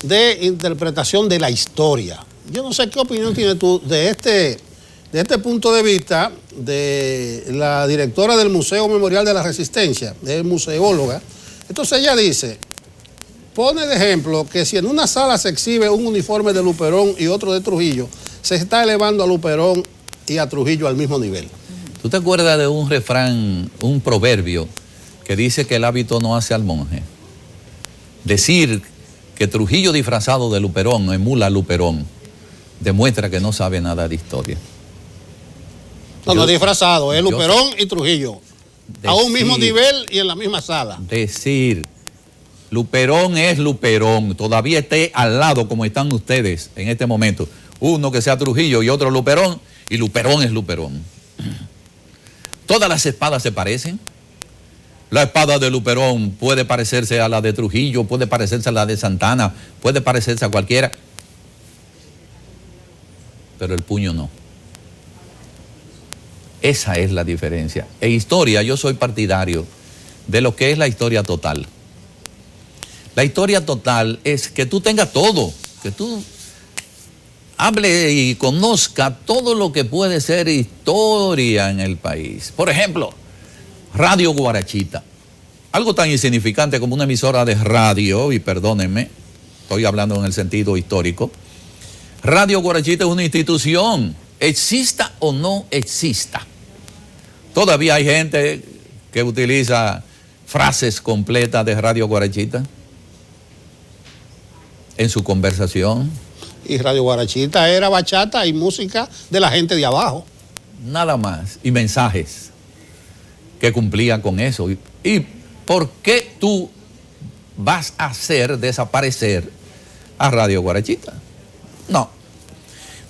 Speaker 3: de interpretación de la historia. Yo no sé qué opinión tienes tú de este punto de vista de la directora del Museo Memorial de la Resistencia, es museóloga. Entonces ella dice, pone de ejemplo que si en una sala se exhibe un uniforme de Luperón y otro de Trujillo, se está elevando a Luperón y a Trujillo al mismo nivel.
Speaker 4: ¿Tú te acuerdas de un refrán, un proverbio que dice que el hábito no hace al monje? Decir que Trujillo disfrazado de Luperón emula a Luperón demuestra que no sabe nada de historia.
Speaker 3: No disfrazado, es Luperón y Trujillo. A un mismo nivel y en la misma sala.
Speaker 4: Decir, Luperón es Luperón, todavía esté al lado como están ustedes en este momento. Uno que sea Trujillo y otro Luperón, y Luperón es Luperón. Todas las espadas se parecen. La espada de Luperón puede parecerse a la de Trujillo, puede parecerse a la de Santana, puede parecerse a cualquiera, pero el puño no. Esa es la diferencia. En historia, yo soy partidario de lo que es la historia total. La historia total es que tú tengas todo, que tú hable y conozca todo lo que puede ser historia en el país. Por ejemplo, Radio Guarachita. Algo tan insignificante como una emisora de radio, y perdónenme, estoy hablando en el sentido histórico. Radio Guarachita es una institución, exista o no exista. Todavía hay gente que utiliza frases completas de Radio Guarachita en su conversación.
Speaker 3: Y Radio Guarachita era bachata y música de la gente de abajo.
Speaker 4: Nada más. Y mensajes que cumplían con eso. ¿Y por qué tú vas a hacer desaparecer a Radio Guarachita? No.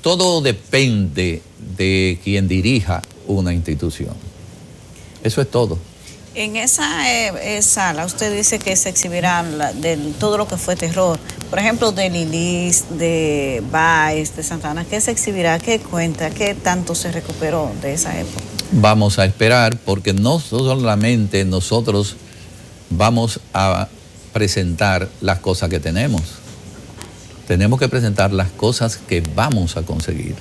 Speaker 4: Todo depende de quien dirija una institución. Eso es todo.
Speaker 2: En esa sala usted dice que se exhibirán todo lo que fue terror. Por ejemplo, de Lilis, de Baez, de Santana. ¿Qué se exhibirá? ¿Qué cuenta? ¿Qué tanto se recuperó de esa época?
Speaker 4: Vamos a esperar porque no solamente nosotros vamos a presentar las cosas que tenemos. Tenemos que presentar las cosas que vamos a conseguir.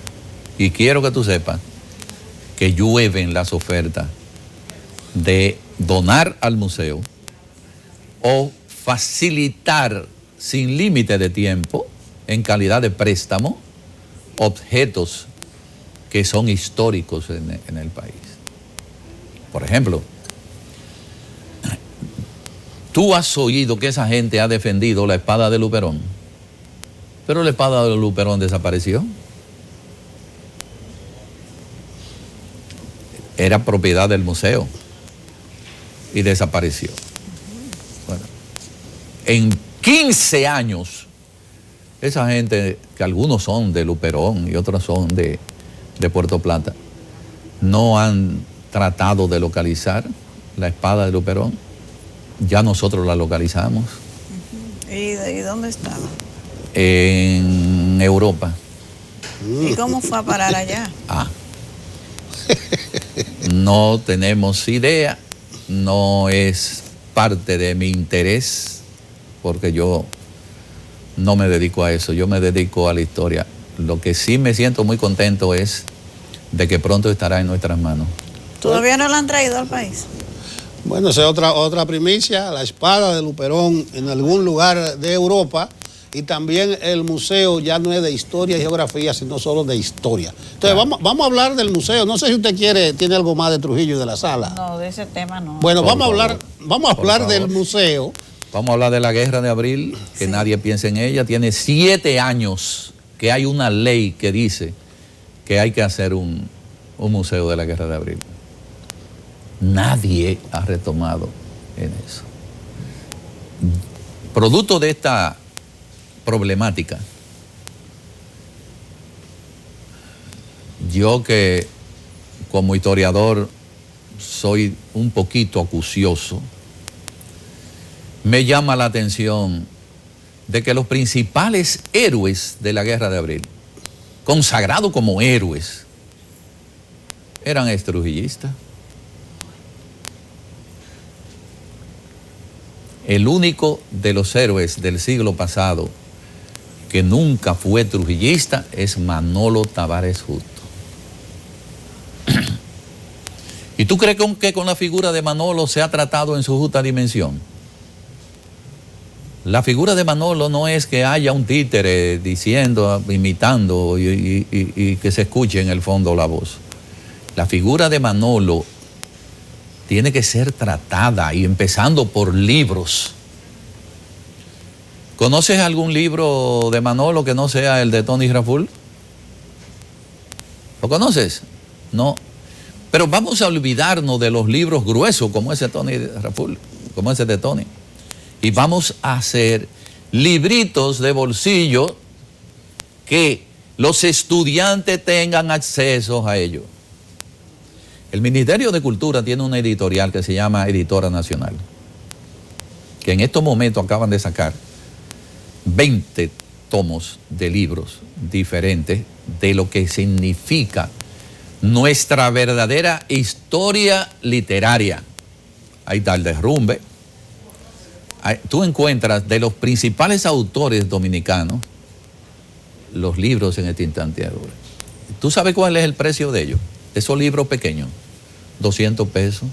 Speaker 4: Y quiero que tú sepas que llueven las ofertas de donar al museo o facilitar sin límite de tiempo, en calidad de préstamo, objetos que son históricos en el país. Por ejemplo, tú has oído que esa gente ha defendido la espada de Luperón, pero la espada de Luperón desapareció. Era propiedad del museo y desapareció. Bueno, en 15 años, esa gente, que algunos son de Luperón y otros son de Puerto Plata, no han tratado de localizar la espada de Luperón. Ya nosotros la localizamos.
Speaker 2: ¿Y dónde estaba?
Speaker 4: En Europa.
Speaker 2: ¿Y cómo fue a parar allá?
Speaker 4: No tenemos idea, no es parte de mi interés, porque yo no me dedico a eso, yo me dedico a la historia. Lo que sí me siento muy contento es de que pronto estará en nuestras manos.
Speaker 2: ¿Todavía no la han traído al país?
Speaker 3: Bueno, esa es otra primicia, la espada de Luperón en algún lugar de Europa, y también el museo ya no es de historia y geografía, sino solo de historia. Entonces, claro, vamos a hablar del museo. No sé si usted tiene algo más de Trujillo y de la sala.
Speaker 2: No, de ese tema no.
Speaker 3: Bueno, vamos a hablar del museo.
Speaker 4: Vamos a hablar de la Guerra de Abril, que sí, nadie piensa en ella. Tiene 7 años que hay una ley que dice que hay que hacer un museo de la Guerra de Abril. Nadie ha retomado en eso. Producto de esta problemática, yo que como historiador soy un poquito acucioso, me llama la atención de que los principales héroes de la Guerra de Abril, consagrados como héroes, eran extrujillistas. El único de los héroes del siglo pasado que nunca fue trujillista es Manolo Tavares Justo. ¿Y tú crees que con la figura de Manolo se ha tratado en su justa dimensión? La figura de Manolo no es que haya un títere diciendo, imitando y que se escuche en el fondo la voz. La figura de Manolo tiene que ser tratada, y empezando por libros. ¿Conoces algún libro de Manolo que no sea el de Tony Raful? ¿Lo conoces? No. Pero vamos a olvidarnos de los libros gruesos como ese Tony Raful, como ese de Tony. Y vamos a hacer libritos de bolsillo que los estudiantes tengan acceso a ellos. El Ministerio de Cultura tiene una editorial que se llama Editora Nacional, que en estos momentos acaban de sacar 20 tomos de libros diferentes de lo que significa nuestra verdadera historia literaria. Ahí está el derrumbe. Tú encuentras de los principales autores dominicanos los libros en este instante. ¿Tú sabes cuál es el precio de ellos? Esos libros pequeños, 200 pesos.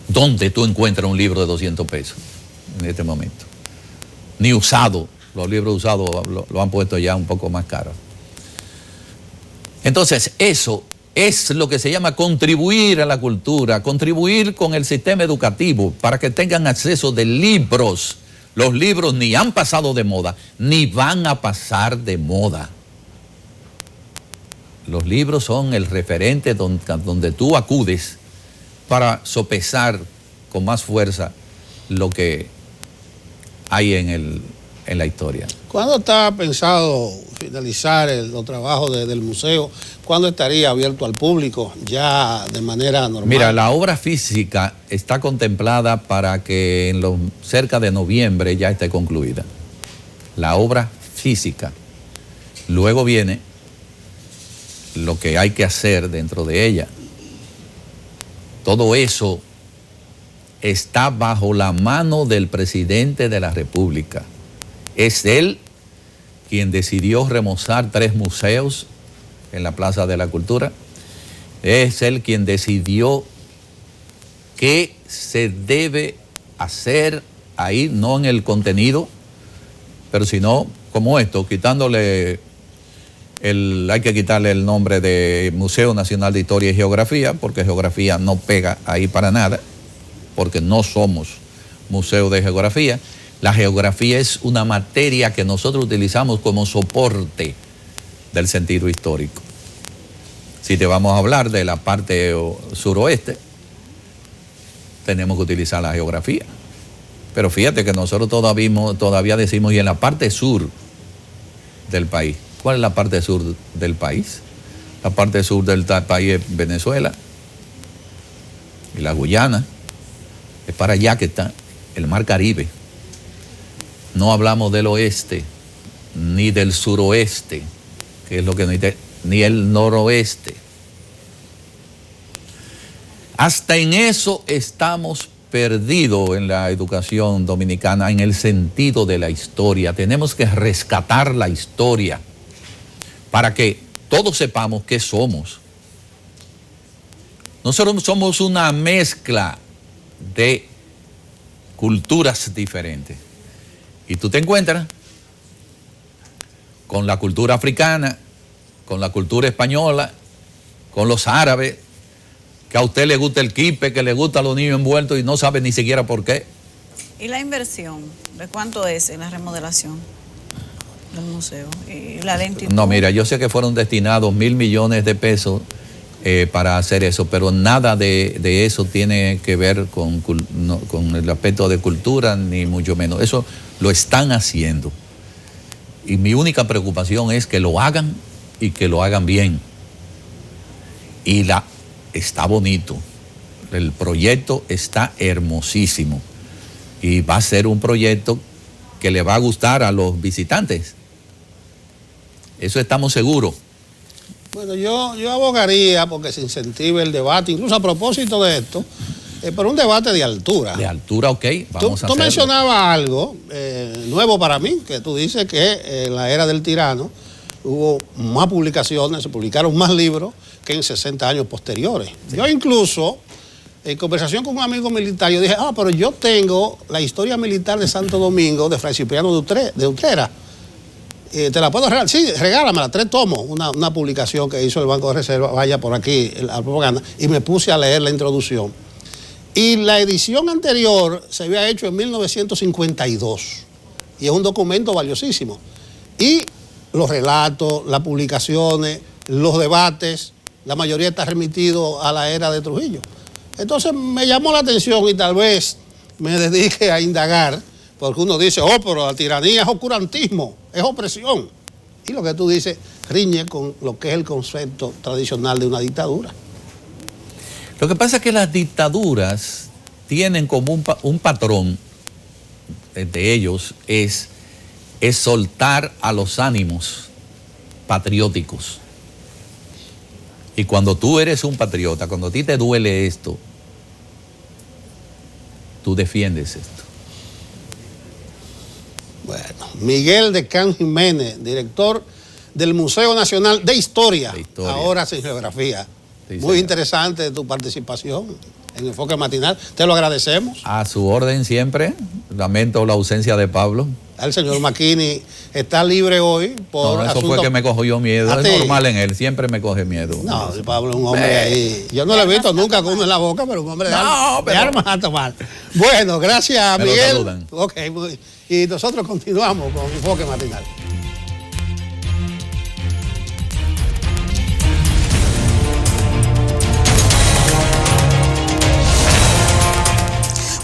Speaker 4: ¿Dónde tú encuentras un libro de 200 pesos en este momento? Ni usado. Los libros usados lo han puesto ya un poco más caro. Entonces, eso es lo que se llama contribuir a la cultura, contribuir con el sistema educativo para que tengan acceso de libros. Los libros ni han pasado de moda, ni van a pasar de moda. Los libros son el referente donde tú acudes para sopesar con más fuerza lo que hay en en la historia.
Speaker 3: ¿Cuándo está pensado finalizar los trabajos del museo? ¿Cuándo estaría abierto al público ya de manera normal?
Speaker 4: Mira, la obra física está contemplada para que cerca de noviembre ya esté concluida. La obra física. Luego viene lo que hay que hacer dentro de ella. Todo eso está bajo la mano del presidente de la República. Es él quien decidió remozar 3 museos en la Plaza de la Cultura. Es él quien decidió qué se debe hacer ahí, no en el contenido, pero sino como esto, quitándole hay que quitarle el nombre de Museo Nacional de Historia y Geografía, porque geografía no pega ahí para nada, porque no somos museo de geografía. La geografía es una materia que nosotros utilizamos como soporte del sentido histórico. Si te vamos a hablar de la parte suroeste, tenemos que utilizar la geografía. Pero fíjate que nosotros todavía decimos, y en la parte sur del país. ¿Cuál es la parte sur del país? La parte sur del país es Venezuela y la Guyana. Es para allá que está el Mar Caribe. No hablamos del oeste, ni del suroeste, que es lo que no dice, ni el noroeste. Hasta en eso estamos perdidos en la educación dominicana, en el sentido de la historia. Tenemos que rescatar la historia para que todos sepamos qué somos. Nosotros somos una mezcla de culturas diferentes. Y tú te encuentras con la cultura africana, con la cultura española, con los árabes, que a usted le gusta el quipe, que le gusta a los niños envueltos y no sabe ni siquiera por qué.
Speaker 2: ¿Y la inversión? ¿De cuánto es en la remodelación del museo? ¿Y la lentitud?
Speaker 4: No, mira, yo sé que fueron destinados 1.000 millones de pesos para hacer eso, pero nada de eso tiene que ver con el aspecto de cultura, ni mucho menos. Eso lo están haciendo. Y mi única preocupación es que lo hagan y que lo hagan bien. Y está bonito. El proyecto está hermosísimo. Y va a ser un proyecto que le va a gustar a los visitantes. Eso estamos seguros.
Speaker 3: Bueno, yo abogaría porque se incentive el debate, incluso a propósito de esto, por un debate de altura.
Speaker 4: De altura, ok, vamos a hacerlo.
Speaker 3: Tú mencionabas algo nuevo para mí, que tú dices que en la era del tirano hubo más publicaciones, se publicaron más libros que en 60 años posteriores. Sí. Yo incluso, en conversación con un amigo militar, yo dije, pero yo tengo la historia militar de Santo Domingo, de Fray Cipriano de Utrera. ¿Te la puedo regalar? Sí, regálamela, 3 tomos, una publicación que hizo el Banco de Reserva, vaya por aquí, la propaganda, y me puse a leer la introducción. Y la edición anterior se había hecho en 1952, y es un documento valiosísimo. Y los relatos, las publicaciones, los debates, la mayoría está remitido a la era de Trujillo. Entonces me llamó la atención y tal vez me dedique a indagar, porque uno dice, pero la tiranía es oscurantismo, es opresión. Y lo que tú dices riñe con lo que es el concepto tradicional de una dictadura.
Speaker 4: Lo que pasa es que las dictaduras tienen como un patrón de ellos es soltar a los ánimos patrióticos. Y cuando tú eres un patriota, cuando a ti te duele esto, tú defiendes esto.
Speaker 3: Bueno, Miguel de Can Jiménez, director del Museo Nacional de Historia, ahora sin geografía. Sí, muy interesante tu participación en Enfoque Matinal. Te lo agradecemos.
Speaker 4: A su orden siempre. Lamento la ausencia de Pablo.
Speaker 3: El señor Macchini está libre hoy por
Speaker 4: eso fue que me cogió miedo. Es normal en él, siempre me coge miedo.
Speaker 3: No, Pablo es un hombre ahí. Yo no lo he visto nunca con uno en la boca, pero un hombre de armas a tomar. Bueno, gracias, Miguel. Ok, y nosotros continuamos con Enfoque Matinal.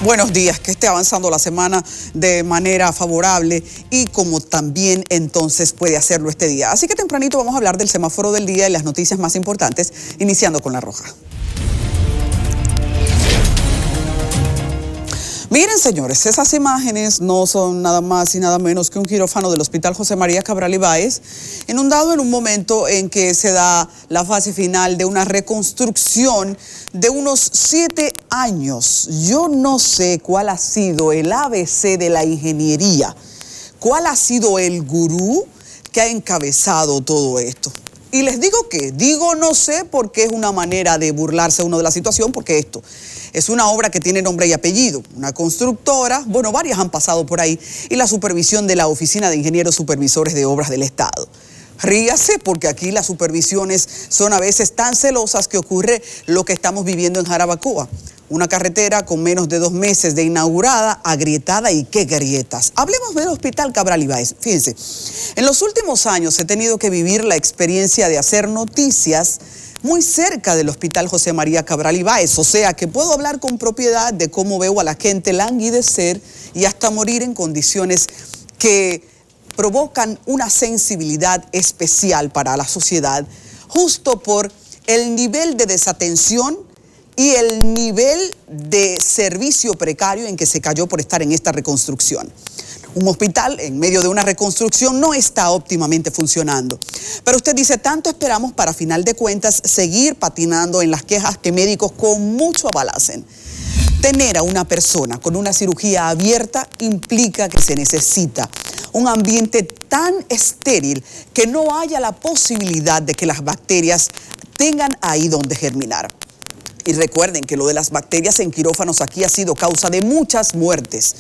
Speaker 1: Buenos días, que esté avanzando la semana de manera favorable y como también entonces puede hacerlo este día. Así que tempranito vamos a hablar del semáforo del día y las noticias más importantes, iniciando con la roja. Miren, señores, esas imágenes no son nada más y nada menos que un quirófano del Hospital José María Cabral Ibáez, inundado en un momento en que se da la fase final de una reconstrucción de unos 7 años. Yo no sé cuál ha sido el ABC de la ingeniería, cuál ha sido el gurú que ha encabezado todo esto. Y les digo que, no sé porque es una manera de burlarse uno de la situación, porque esto es una obra que tiene nombre y apellido. Una constructora, bueno, varias han pasado por ahí, y la supervisión de la Oficina de Ingenieros Supervisores de Obras del Estado. Ríase, porque aquí las supervisiones son a veces tan celosas que ocurre lo que estamos viviendo en Jarabacoa. Una carretera con menos de 2 meses de inaugurada, agrietada, y qué grietas. Hablemos del Hospital Cabral Ibáez. Fíjense, en los últimos años he tenido que vivir la experiencia de hacer noticias muy cerca del Hospital José María Cabral Ibáez, o sea que puedo hablar con propiedad de cómo veo a la gente languidecer y hasta morir en condiciones que provocan una sensibilidad especial para la sociedad, justo por el nivel de desatención y el nivel de servicio precario en que se cayó por estar en esta reconstrucción. Un hospital en medio de una reconstrucción no está óptimamente funcionando. Pero usted dice, tanto esperamos para, a final de cuentas, seguir patinando en las quejas que médicos con mucho abalacen. Tener a una persona con una cirugía abierta implica que se necesita un ambiente tan estéril que no haya la posibilidad de que las bacterias tengan ahí donde germinar. Y recuerden que lo de las bacterias en quirófanos aquí ha sido causa de muchas muertes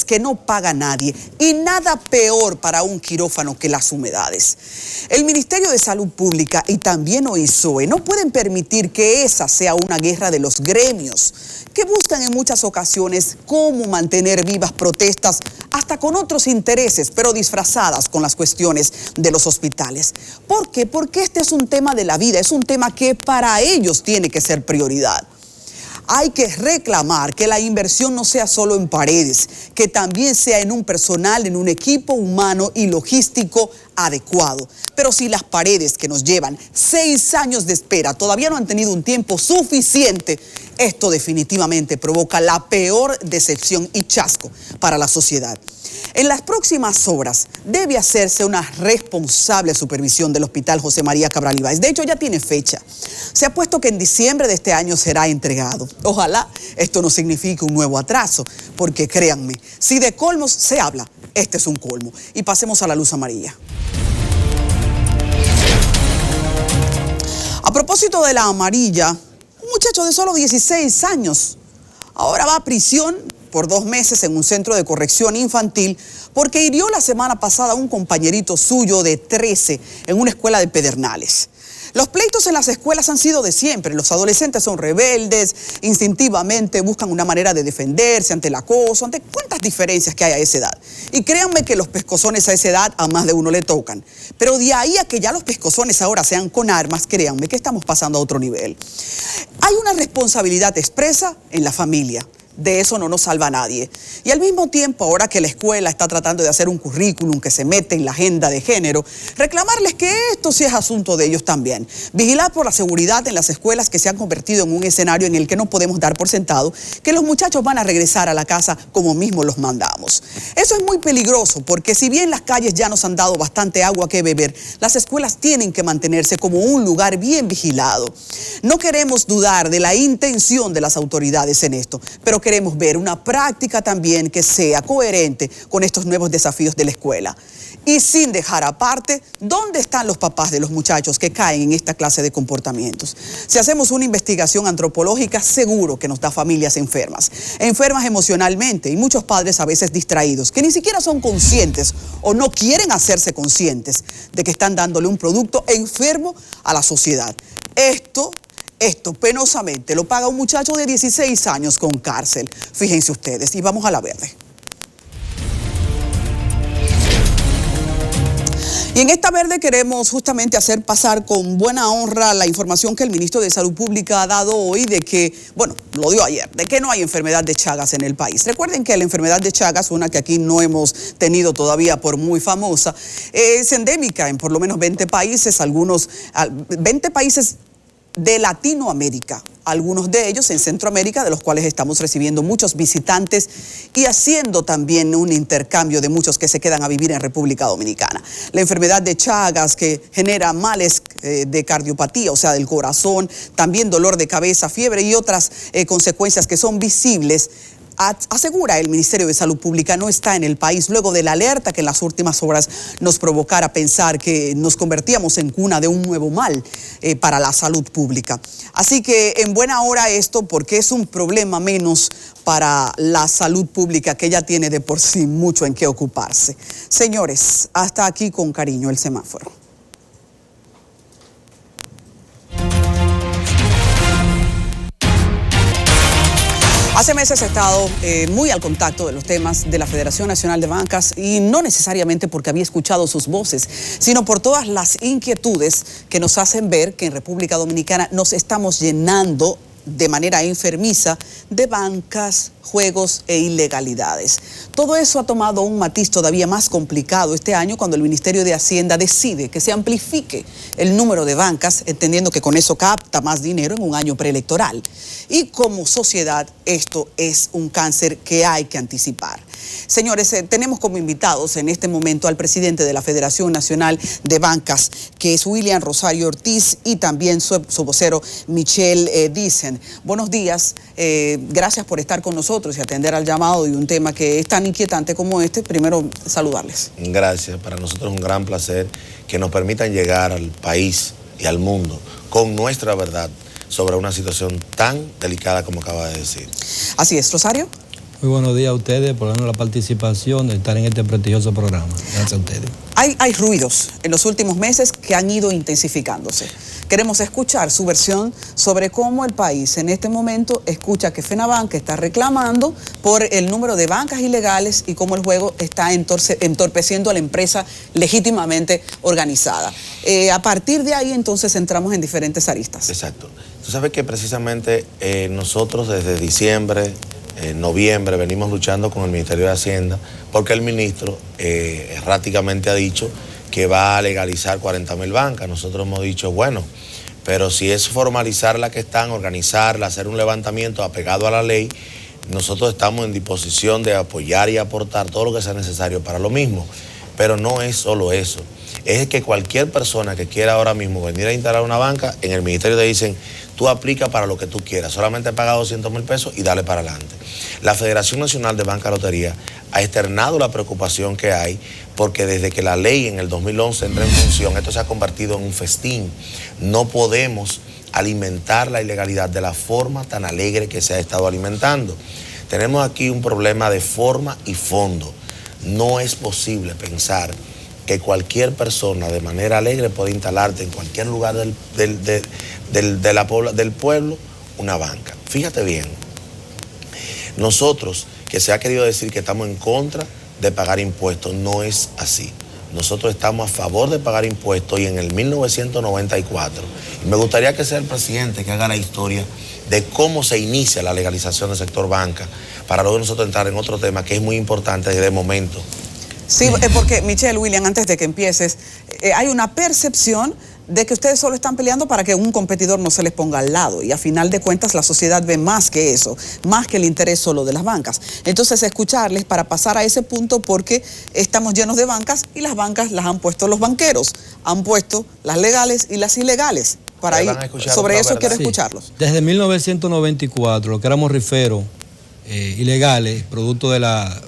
Speaker 1: que no paga nadie, y nada peor para un quirófano que las humedades. El Ministerio de Salud Pública y también OISOE no pueden permitir que esa sea una guerra de los gremios, que buscan en muchas ocasiones cómo mantener vivas protestas hasta con otros intereses, pero disfrazadas con las cuestiones de los hospitales. ¿Por qué? Porque este es un tema de la vida, es un tema que para ellos tiene que ser prioridad. Hay que reclamar que la inversión no sea solo en paredes, que también sea en un personal, en un equipo humano y logístico adecuado. Pero si las paredes que nos llevan 6 años de espera todavía no han tenido un tiempo suficiente, esto definitivamente provoca la peor decepción y chasco para la sociedad. En las próximas horas debe hacerse una responsable supervisión del Hospital José María Cabral Ibáez. De hecho, ya tiene fecha. Se ha puesto que en diciembre de este año será entregado. Ojalá esto no signifique un nuevo atraso, porque créanme, si de colmos se habla, este es un colmo. Y pasemos a la luz amarilla. A propósito de la amarilla, un muchacho de solo 16 años ahora va a prisión por 2 meses en un centro de corrección infantil porque hirió la semana pasada a un compañerito suyo de 13 en una escuela de Pedernales. Los pleitos en las escuelas han sido de siempre. Los adolescentes son rebeldes, instintivamente buscan una manera de defenderse ante el acoso, ante cuántas diferencias que hay a esa edad. Y créanme que los pescozones a esa edad a más de uno le tocan. Pero de ahí a que ya los pescozones ahora sean con armas, créanme que estamos pasando a otro nivel. Hay una responsabilidad expresa en la familia. De eso no nos salva nadie. Y al mismo tiempo, ahora que la escuela está tratando de hacer un currículum que se mete en la agenda de género, reclamarles que esto sí es asunto de ellos también. Vigilar por la seguridad en las escuelas que se han convertido en un escenario en el que no podemos dar por sentado que los muchachos van a regresar a la casa como mismo los mandamos. Eso es muy peligroso porque si bien las calles ya nos han dado bastante agua que beber, las escuelas tienen que mantenerse como un lugar bien vigilado. No queremos dudar de la intención de las autoridades en esto, pero queremos ver una práctica también que sea coherente con estos nuevos desafíos de la escuela. Y sin dejar aparte, ¿dónde están los papás de los muchachos que caen en esta clase de comportamientos? Si hacemos una investigación antropológica, seguro que nos da familias enfermas emocionalmente, y muchos padres a veces distraídos, que ni siquiera son conscientes o no quieren hacerse conscientes de que están dándole un producto enfermo a la sociedad. Esto penosamente lo paga un muchacho de 16 años con cárcel. Fíjense ustedes, y vamos a la verde. Y en esta verde queremos justamente hacer pasar con buena honra la información que el ministro de Salud Pública ha dado hoy de que, bueno, lo dio ayer, de que no hay enfermedad de Chagas en el país. Recuerden que la enfermedad de Chagas, una que aquí no hemos tenido todavía por muy famosa, es endémica en por lo menos 20 países, 20 países de Latinoamérica, algunos de ellos en Centroamérica, de los cuales estamos recibiendo muchos visitantes y haciendo también un intercambio de muchos que se quedan a vivir en República Dominicana. La enfermedad de Chagas, que genera males de cardiopatía, o sea, del corazón, también dolor de cabeza, fiebre y otras consecuencias que son visibles, asegura el Ministerio de Salud Pública, no está en el país, luego de la alerta que en las últimas horas nos provocara pensar que nos convertíamos en cuna de un nuevo mal para la salud pública. Así que en buena hora esto, porque es un problema menos para la salud pública, que ya tiene de por sí mucho en qué ocuparse. Señores, hasta aquí con cariño el semáforo. Hace meses he estado muy al contacto de los temas de la Federación Nacional de Bancas y no necesariamente porque había escuchado sus voces, sino por todas las inquietudes que nos hacen ver que en República Dominicana nos estamos llenando de manera enfermiza de bancas, juegos e ilegalidades. Todo eso ha tomado un matiz todavía más complicado este año cuando el Ministerio de Hacienda decide que se amplifique el número de bancas, entendiendo que con eso capta más dinero en un año preelectoral. Y como sociedad esto es un cáncer que hay que anticipar. Señores, tenemos como invitados en este momento al presidente de la Federación Nacional de Bancas, que es William Rosario Ortiz, y también su vocero Michelle Dicen. Buenos días, gracias por estar con nosotros y atender al llamado de un tema que es tan inquietante como este. Primero, saludarles.
Speaker 5: Gracias, para nosotros es un gran placer que nos permitan llegar al país y al mundo con nuestra verdad sobre una situación tan delicada como acaba de decir.
Speaker 1: Así es, Rosario.
Speaker 6: Muy buenos días a ustedes por darnos la participación de estar en este prestigioso programa. Gracias a ustedes.
Speaker 1: Hay ruidos en los últimos meses que han ido intensificándose. Queremos escuchar su versión sobre cómo el país en este momento escucha que FENABANC está reclamando por el número de bancas ilegales y cómo el juego está entorpeciendo a la empresa legítimamente organizada. A partir de ahí entonces entramos en diferentes aristas.
Speaker 5: Exacto. Tú sabes que precisamente nosotros desde diciembre, noviembre, venimos luchando con el Ministerio de Hacienda porque el ministro erráticamente ha dicho que va a legalizar 40.000 bancas. Nosotros hemos dicho, bueno, pero si es formalizar las que están, organizarla, hacer un levantamiento apegado a la ley, nosotros estamos en disposición de apoyar y aportar todo lo que sea necesario para lo mismo. Pero no es solo eso, es que cualquier persona que quiera ahora mismo venir a instalar una banca, en el ministerio te dicen, tú aplica para lo que tú quieras, solamente paga 200.000 pesos y dale para adelante. La Federación Nacional de Banca y Lotería ha externado la preocupación que hay porque desde que la ley en el 2011 entra en función, esto se ha convertido en un festín. No podemos alimentar la ilegalidad de la forma tan alegre que se ha estado alimentando. Tenemos aquí un problema de forma y fondo. No es posible pensar que cualquier persona de manera alegre puede instalarte en cualquier lugar del pueblo una banca. Fíjate bien, nosotros, que se ha querido decir que estamos en contra de pagar impuestos, no es así. Nosotros estamos a favor de pagar impuestos y en el 1994, y me gustaría que sea el presidente que haga la historia de cómo se inicia la legalización del sector banca, para luego nosotros entrar en otro tema que es muy importante desde el momento.
Speaker 1: Sí, porque Michelle, William, antes de que empieces, hay una percepción de que ustedes solo están peleando para que un competidor no se les ponga al lado y a final de cuentas la sociedad ve más que eso, más que el interés solo de las bancas. Entonces escucharles para pasar a ese punto porque estamos llenos de bancas y las bancas las han puesto los banqueros, han puesto las legales y las ilegales. Para ir sobre eso quiero escucharlos.
Speaker 6: Desde 1994, lo que éramos riferos ilegales, producto de la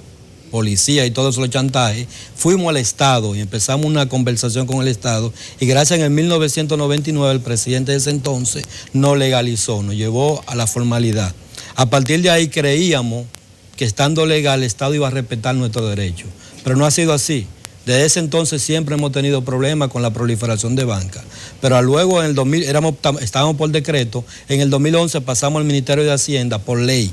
Speaker 6: policía y todo eso, los chantajes, fuimos al Estado y empezamos una conversación con el Estado y gracias en el 1999 el presidente de ese entonces nos legalizó, nos llevó a la formalidad. A partir de ahí creíamos que estando legal el Estado iba a respetar nuestros derechos, pero no ha sido así. Desde ese entonces siempre hemos tenido problemas con la proliferación de bancas, pero luego en el 2000 estábamos por decreto, en el 2011 pasamos al Ministerio de Hacienda por ley.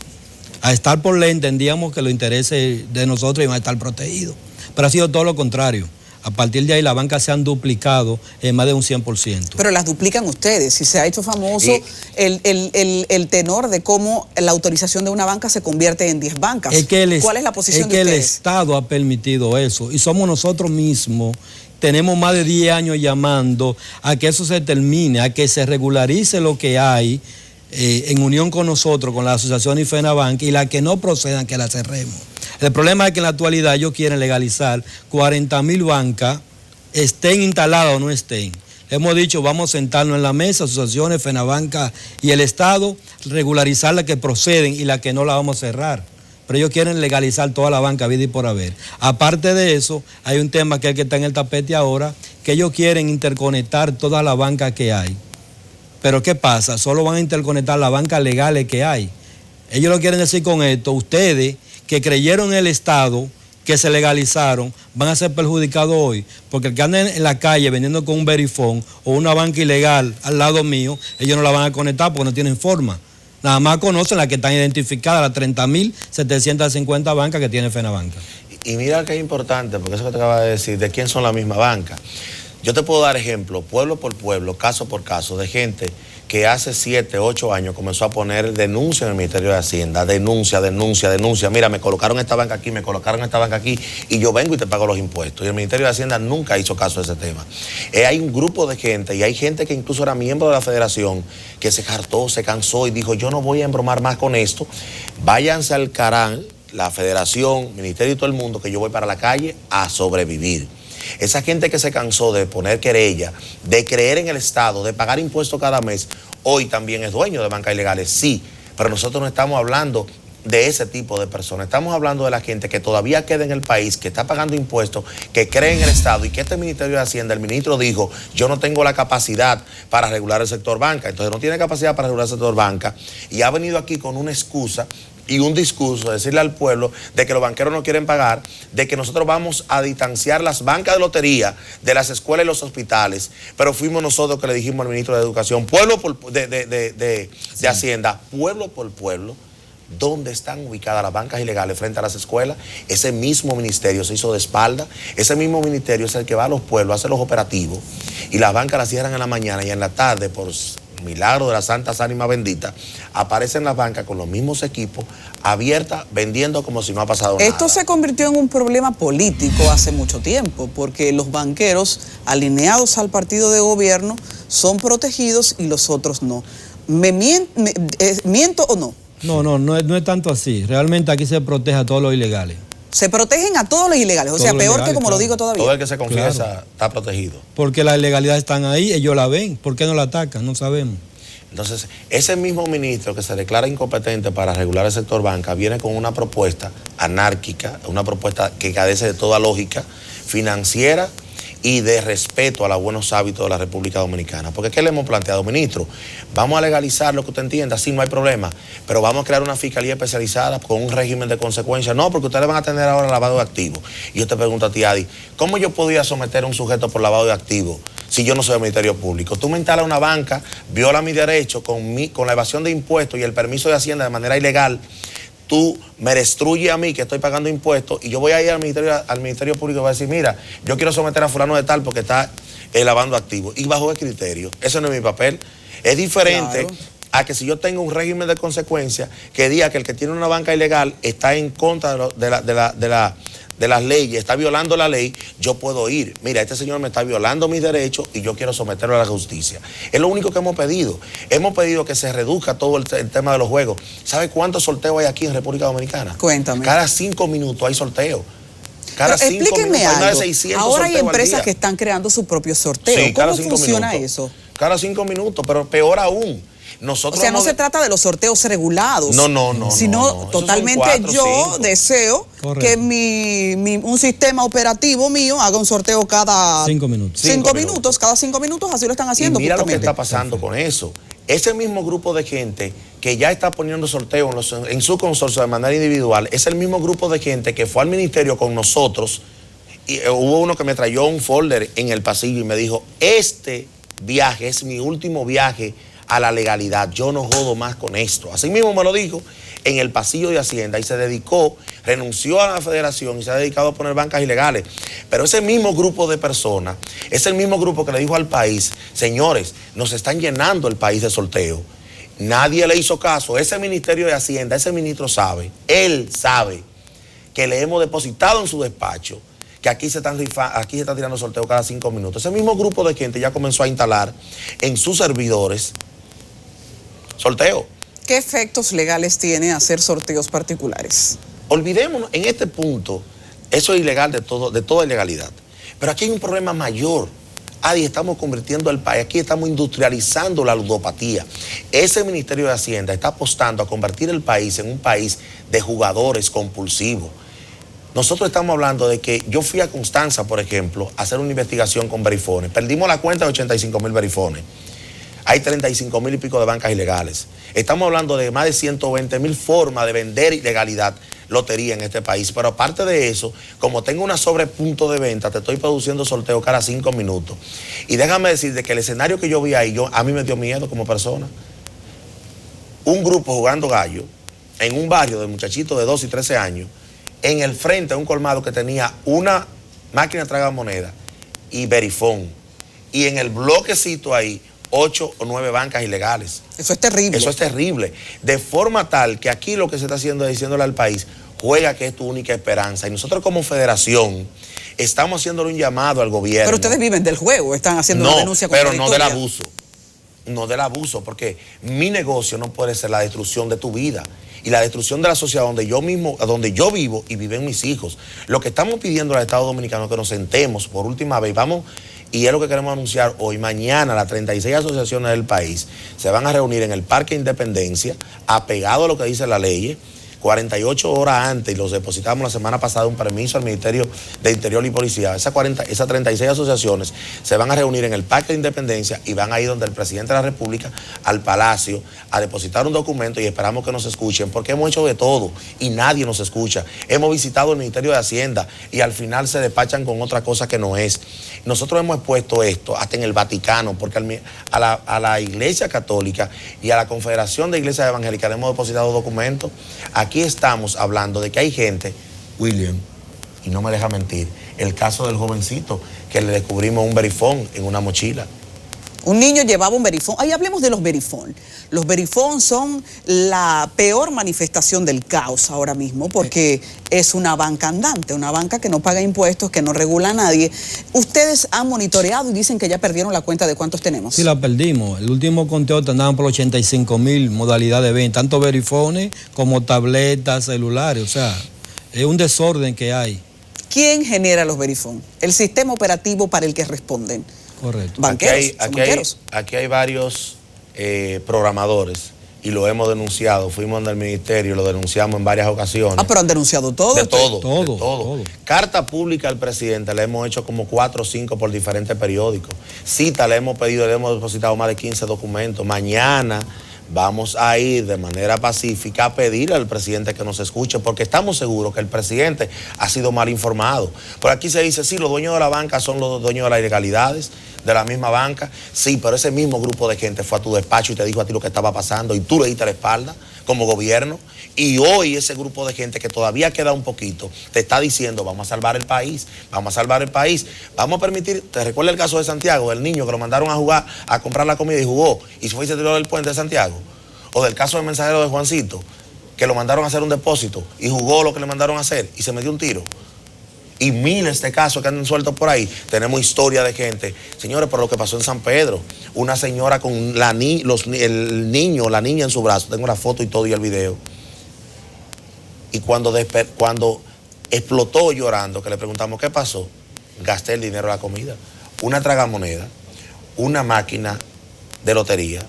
Speaker 6: A estar por ley entendíamos que los intereses de nosotros iban a estar protegidos, pero ha sido todo lo contrario. A partir de ahí las bancas se han duplicado en más de un 100%.
Speaker 1: Pero las duplican ustedes y se ha hecho famoso el tenor de cómo la autorización de una banca se convierte en 10 bancas. ¿Cuál es la posición de ustedes?
Speaker 6: Es que el Estado ha permitido eso y somos nosotros mismos. Tenemos más de 10 años llamando a que eso se termine, a que se regularice lo que hay en unión con nosotros, con la asociación y FENABANC, y las que no procedan, que las cerremos. El problema es que en la actualidad ellos quieren legalizar 40.000 bancas, estén instaladas o no estén. Hemos dicho, vamos a sentarnos en la mesa, asociaciones, FENABANC y el Estado, regularizar las que proceden y las que no las vamos a cerrar. Pero ellos quieren legalizar toda la banca, vida y por haber. Aparte de eso, hay un tema que es el que está en el tapete ahora, que ellos quieren interconectar todas las bancas que hay. Pero ¿qué pasa? Solo van a interconectar las bancas legales que hay. Ellos lo quieren decir con esto, ustedes que creyeron en el Estado, que se legalizaron, van a ser perjudicados hoy, porque el que anda en la calle vendiendo con un verifón o una banca ilegal al lado mío, ellos no la van a conectar porque no tienen forma. Nada más conocen las que están identificadas, las 30.750 bancas que tiene FENABANC.
Speaker 5: Y mira que es importante, porque eso que te acabas de decir, de quién son la misma banca. Yo te puedo dar ejemplos, pueblo por pueblo, caso por caso, de gente que hace 7, 8 años comenzó a poner denuncia en el Ministerio de Hacienda, denuncia. Mira, me colocaron esta banca aquí, me colocaron esta banca aquí, y yo vengo y te pago los impuestos. Y el Ministerio de Hacienda nunca hizo caso de ese tema. Hay un grupo de gente, y hay gente que incluso era miembro de la federación, que se hartó, se cansó y dijo, yo no voy a embromar más con esto, váyanse al Carán, la federación, ministerio y todo el mundo, que yo voy para la calle a sobrevivir. Esa gente que se cansó de poner querella, de creer en el Estado, de pagar impuestos cada mes, hoy también es dueño de bancas ilegales, sí, pero nosotros no estamos hablando de ese tipo de personas, estamos hablando de la gente que todavía queda en el país, que está pagando impuestos, que cree en el Estado y que este Ministerio de Hacienda, el ministro dijo, yo no tengo la capacidad para regular el sector banca, entonces no tiene capacidad para regular el sector banca y ha venido aquí con una excusa y un discurso, decirle al pueblo de que los banqueros no quieren pagar, de que nosotros vamos a distanciar las bancas de lotería de las escuelas y los hospitales, pero fuimos nosotros que le dijimos al ministro de Educación, de Hacienda, pueblo por pueblo, ¿dónde están ubicadas las bancas ilegales frente a las escuelas? Ese mismo ministerio se hizo de espalda, ese mismo ministerio es el que va a los pueblos, hace los operativos, y las bancas las cierran en la mañana y en la tarde, por milagro de las santas ánimas benditas, aparecen las bancas con los mismos equipos, abiertas, vendiendo como si no ha pasado nada.
Speaker 1: Esto se convirtió en un problema político hace mucho tiempo, porque los banqueros alineados al partido de gobierno son protegidos y los otros no. ¿Miento o no?
Speaker 6: No es tanto así. Realmente aquí se protege a todos los ilegales.
Speaker 1: Se protegen a todos los ilegales, o sea, peor que como lo digo todavía.
Speaker 5: Todo el que se confiesa está protegido.
Speaker 6: Porque las ilegalidades están ahí, ellos la ven. ¿Por qué no la atacan? No sabemos.
Speaker 5: Entonces, ese mismo ministro que se declara incompetente para regular el sector banca viene con una propuesta anárquica, una propuesta que carece de toda lógica financiera y de respeto a los buenos hábitos de la República Dominicana. Porque ¿qué le hemos planteado, ministro? Vamos a legalizar lo que usted entienda, sí, no hay problema, pero vamos a crear una fiscalía especializada con un régimen de consecuencias. No, porque ustedes van a tener ahora lavado de activos. Y yo te pregunto a ti, Adi, ¿cómo yo podía someter a un sujeto por lavado de activos si yo no soy del Ministerio Público? Tú me instalas una banca, viola mi derecho con la evasión de impuestos y el permiso de Hacienda de manera ilegal, tú me destruyes a mí que estoy pagando impuestos y yo voy a ir al Ministerio Público y voy a decir, mira, yo quiero someter a fulano de tal porque está lavando activos. ¿Y bajo qué criterio? Eso no es mi papel. Es diferente a que si yo tengo un régimen de consecuencias que diga que el que tiene una banca ilegal está en contra de las leyes, está violando la ley, yo puedo ir. Mira, este señor me está violando mis derechos y yo quiero someterlo a la justicia. Es lo único que hemos pedido. Hemos pedido que se reduzca todo el tema de los juegos. ¿Sabe cuántos sorteos hay aquí en República Dominicana? Cuéntame. Cada 5 minutos hay sorteo. Cada 5 minutos hay más de 600
Speaker 1: Ahora hay empresas
Speaker 5: al día
Speaker 1: que están creando su propio sorteo.
Speaker 5: Sí,
Speaker 1: ¿Cómo funciona eso?
Speaker 5: Cada 5 minutos, pero peor aún. Nosotros
Speaker 1: o sea, no se trata de los sorteos regulados.
Speaker 5: No.
Speaker 1: Sino totalmente 4, yo 5. Deseo que un sistema operativo mío haga un sorteo cada
Speaker 6: 5 minutos.
Speaker 1: 5 minutos, cada 5 minutos, así lo están haciendo.
Speaker 5: Y mira lo que está pasando con eso. Ese mismo grupo de gente que ya está poniendo sorteos en su consorcio de manera individual, es el mismo grupo de gente que fue al ministerio con nosotros. Y hubo uno que me trayó un folder en el pasillo y me dijo, este viaje es mi último viaje a la legalidad. Yo no jodo más con esto. Así mismo me lo dijo en el pasillo de Hacienda y se dedicó, renunció a la federación y se ha dedicado a poner bancas ilegales. Pero ese mismo grupo de personas, es el mismo grupo que le dijo al país, señores, nos están llenando el país de sorteo. Nadie le hizo caso. Ese Ministerio de Hacienda, ese ministro sabe, él sabe que le hemos depositado en su despacho que aquí se están tirando sorteos cada 5 minutos. Ese mismo grupo de gente ya comenzó a instalar en sus servidores sorteo.
Speaker 1: ¿Qué efectos legales tiene hacer sorteos particulares?
Speaker 5: Olvidémonos, en este punto, eso es ilegal de toda ilegalidad. Pero aquí hay un problema mayor. Adi, estamos convirtiendo el país, aquí estamos industrializando la ludopatía. Ese Ministerio de Hacienda está apostando a convertir el país en un país de jugadores compulsivos. Nosotros estamos hablando de que yo fui a Constanza, por ejemplo, a hacer una investigación con verifones. Perdimos la cuenta de 85,000 verifones. Hay 35,000 y pico de bancas ilegales. Estamos hablando de más de 120,000 formas de vender ilegalidad, lotería en este país. Pero aparte de eso, como tengo una sobrepunto de venta, te estoy produciendo sorteos cada 5 minutos. Y déjame decirte que el escenario que yo vi ahí, a mí me dio miedo como persona. Un grupo jugando gallo en un barrio de muchachitos de 12 y 13 años, en el frente de un colmado que tenía una máquina tragamoneda y verifón. Y en el bloquecito ahí, 8 o 9 bancas ilegales.
Speaker 1: Eso es terrible.
Speaker 5: Eso es terrible. De forma tal que aquí lo que se está haciendo es diciéndole al país, juega que es tu única esperanza. Y nosotros como federación estamos haciéndole un llamado al gobierno.
Speaker 1: Pero ustedes viven del juego, están haciendo una denuncia
Speaker 5: pero
Speaker 1: contradictoria.
Speaker 5: no del abuso. No del abuso, porque mi negocio no puede ser la destrucción de tu vida y la destrucción de la sociedad donde yo vivo y viven mis hijos. Lo que estamos pidiendo al Estado Dominicano es que nos sentemos por última vez, vamos, y es lo que queremos anunciar hoy. Mañana las 36 asociaciones del país se van a reunir en el Parque Independencia, apegado a lo que dice la ley. 48 horas antes, y los depositamos la semana pasada un permiso al Ministerio de Interior y Policía. Esas 36 asociaciones se van a reunir en el Parque de Independencia y van a ir donde el presidente de la República, al Palacio, a depositar un documento y esperamos que nos escuchen, porque hemos hecho de todo y nadie nos escucha. Hemos visitado el Ministerio de Hacienda y al final se despachan con otra cosa que no es. Nosotros hemos expuesto esto hasta en el Vaticano, porque a la Iglesia Católica y a la Confederación de Iglesias Evangélicas le hemos depositado documentos. Aquí estamos hablando de que hay gente, William, y no me deja mentir, el caso del jovencito que le descubrimos un verifón en una mochila.
Speaker 1: Un niño llevaba un verifón. Ahí hablemos de los verifón. Los verifón son la peor manifestación del caos ahora mismo porque es una banca andante, una banca que no paga impuestos, que no regula a nadie. Ustedes han monitoreado y dicen que ya perdieron la cuenta de cuántos tenemos.
Speaker 6: Sí, la perdimos. El último conteo andaban por 85,000 modalidades de venta, tanto verifones como tabletas, celulares. O sea, es un desorden que hay.
Speaker 1: ¿Quién genera los verifón? El sistema operativo para el que responden.
Speaker 6: Correcto.
Speaker 1: Banqueros,
Speaker 5: aquí hay varios programadores y lo hemos denunciado. Fuimos al ministerio y lo denunciamos en varias ocasiones.
Speaker 1: Ah, pero han denunciado todo.
Speaker 5: De todo.
Speaker 6: Todo.
Speaker 5: Carta pública al presidente le hemos hecho como 4 o 5 por diferentes periódicos. Cita le hemos pedido, le hemos depositado más de 15 documentos. Mañana vamos a ir de manera pacífica a pedirle al presidente que nos escuche, porque estamos seguros que el presidente ha sido mal informado. Por aquí se dice, sí, los dueños de la banca son los dueños de las ilegalidades, de la misma banca. Sí, pero ese mismo grupo de gente fue a tu despacho y te dijo a ti lo que estaba pasando y tú le diste la espalda como gobierno. Y hoy ese grupo de gente que todavía queda un poquito te está diciendo, vamos a salvar el país, vamos a salvar el país. Vamos a permitir, ¿te recuerdas el caso de Santiago, del niño que lo mandaron a jugar, a comprar la comida y jugó y se fue y se tiró del puente de Santiago? O del caso del mensajero de Juancito, que lo mandaron a hacer un depósito y jugó lo que le mandaron a hacer y se metió un tiro. Y miles de casos que andan sueltos por ahí. Tenemos historia de gente. Señores, por lo que pasó en San Pedro, una señora con el niño, la niña en su brazo, tengo la foto y todo y el video. Y cuando explotó llorando, que le preguntamos qué pasó, gasté el dinero de la comida. Una tragamoneda, una máquina de lotería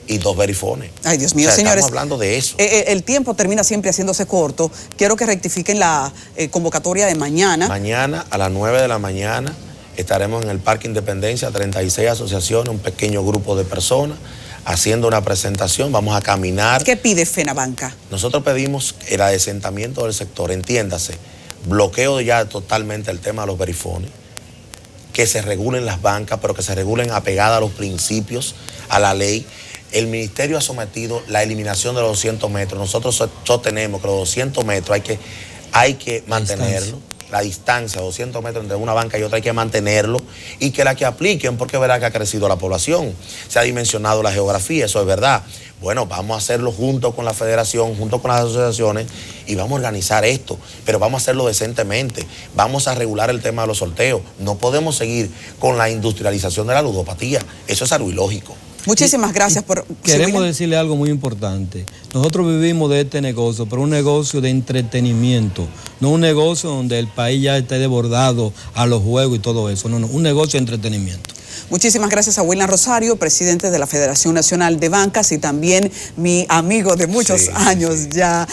Speaker 5: y 2 verifones.
Speaker 1: Ay, Dios mío,
Speaker 5: o sea,
Speaker 1: señores.
Speaker 5: Estamos hablando de eso.
Speaker 1: El tiempo termina siempre haciéndose corto. Quiero que rectifiquen la convocatoria de mañana.
Speaker 5: Mañana a las 9 de la mañana estaremos en el Parque Independencia, 36 asociaciones, un pequeño grupo de personas, haciendo una presentación. Vamos a caminar.
Speaker 1: ¿Qué pide FENABANCA?
Speaker 5: Nosotros pedimos el adesentamiento del sector, entiéndase, bloqueo ya totalmente el tema de los verifones, que se regulen las bancas, pero que se regulen apegadas a los principios, a la ley. El ministerio ha sometido la eliminación de los 200 metros. Nosotros sostenemos que los 200 metros hay que mantenerlo. La distancia, 200 metros entre una banca y otra, hay que mantenerlo, y que la que apliquen, porque verá que ha crecido la población, se ha dimensionado la geografía, eso es verdad. Bueno, vamos a hacerlo junto con la federación, junto con las asociaciones, y vamos a organizar esto, pero vamos a hacerlo decentemente. Vamos a regular el tema de los sorteos. No podemos seguir con la industrialización de la ludopatía. Eso es algo ilógico.
Speaker 1: Muchísimas gracias por...
Speaker 6: Queremos decirle algo muy importante. Nosotros vivimos de este negocio, pero un negocio de entretenimiento, no un negocio donde el país ya esté desbordado a los juegos y todo eso, no, un negocio de entretenimiento.
Speaker 1: Muchísimas gracias a William Rosario, presidente de la Federación Nacional de Bancas, y también mi amigo de muchos años ya,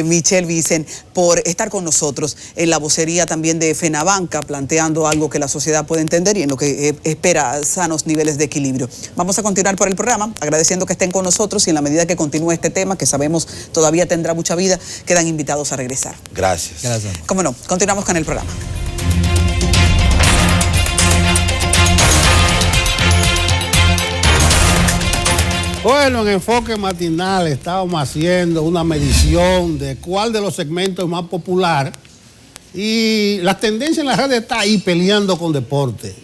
Speaker 1: Michel Vicen, por estar con nosotros en la vocería también de FENABANCA, planteando algo que la sociedad puede entender y en lo que espera sanos niveles de equilibrio. Vamos a continuar por el programa, agradeciendo que estén con nosotros, y en la medida que continúe este tema, que sabemos todavía tendrá mucha vida, quedan invitados a regresar.
Speaker 5: Gracias.
Speaker 6: Gracias.
Speaker 1: Cómo no, continuamos con el programa.
Speaker 3: Bueno, en Enfoque Matinal estábamos haciendo una medición de cuál de los segmentos es más popular, y la tendencia en las redes está ahí peleando con deporte,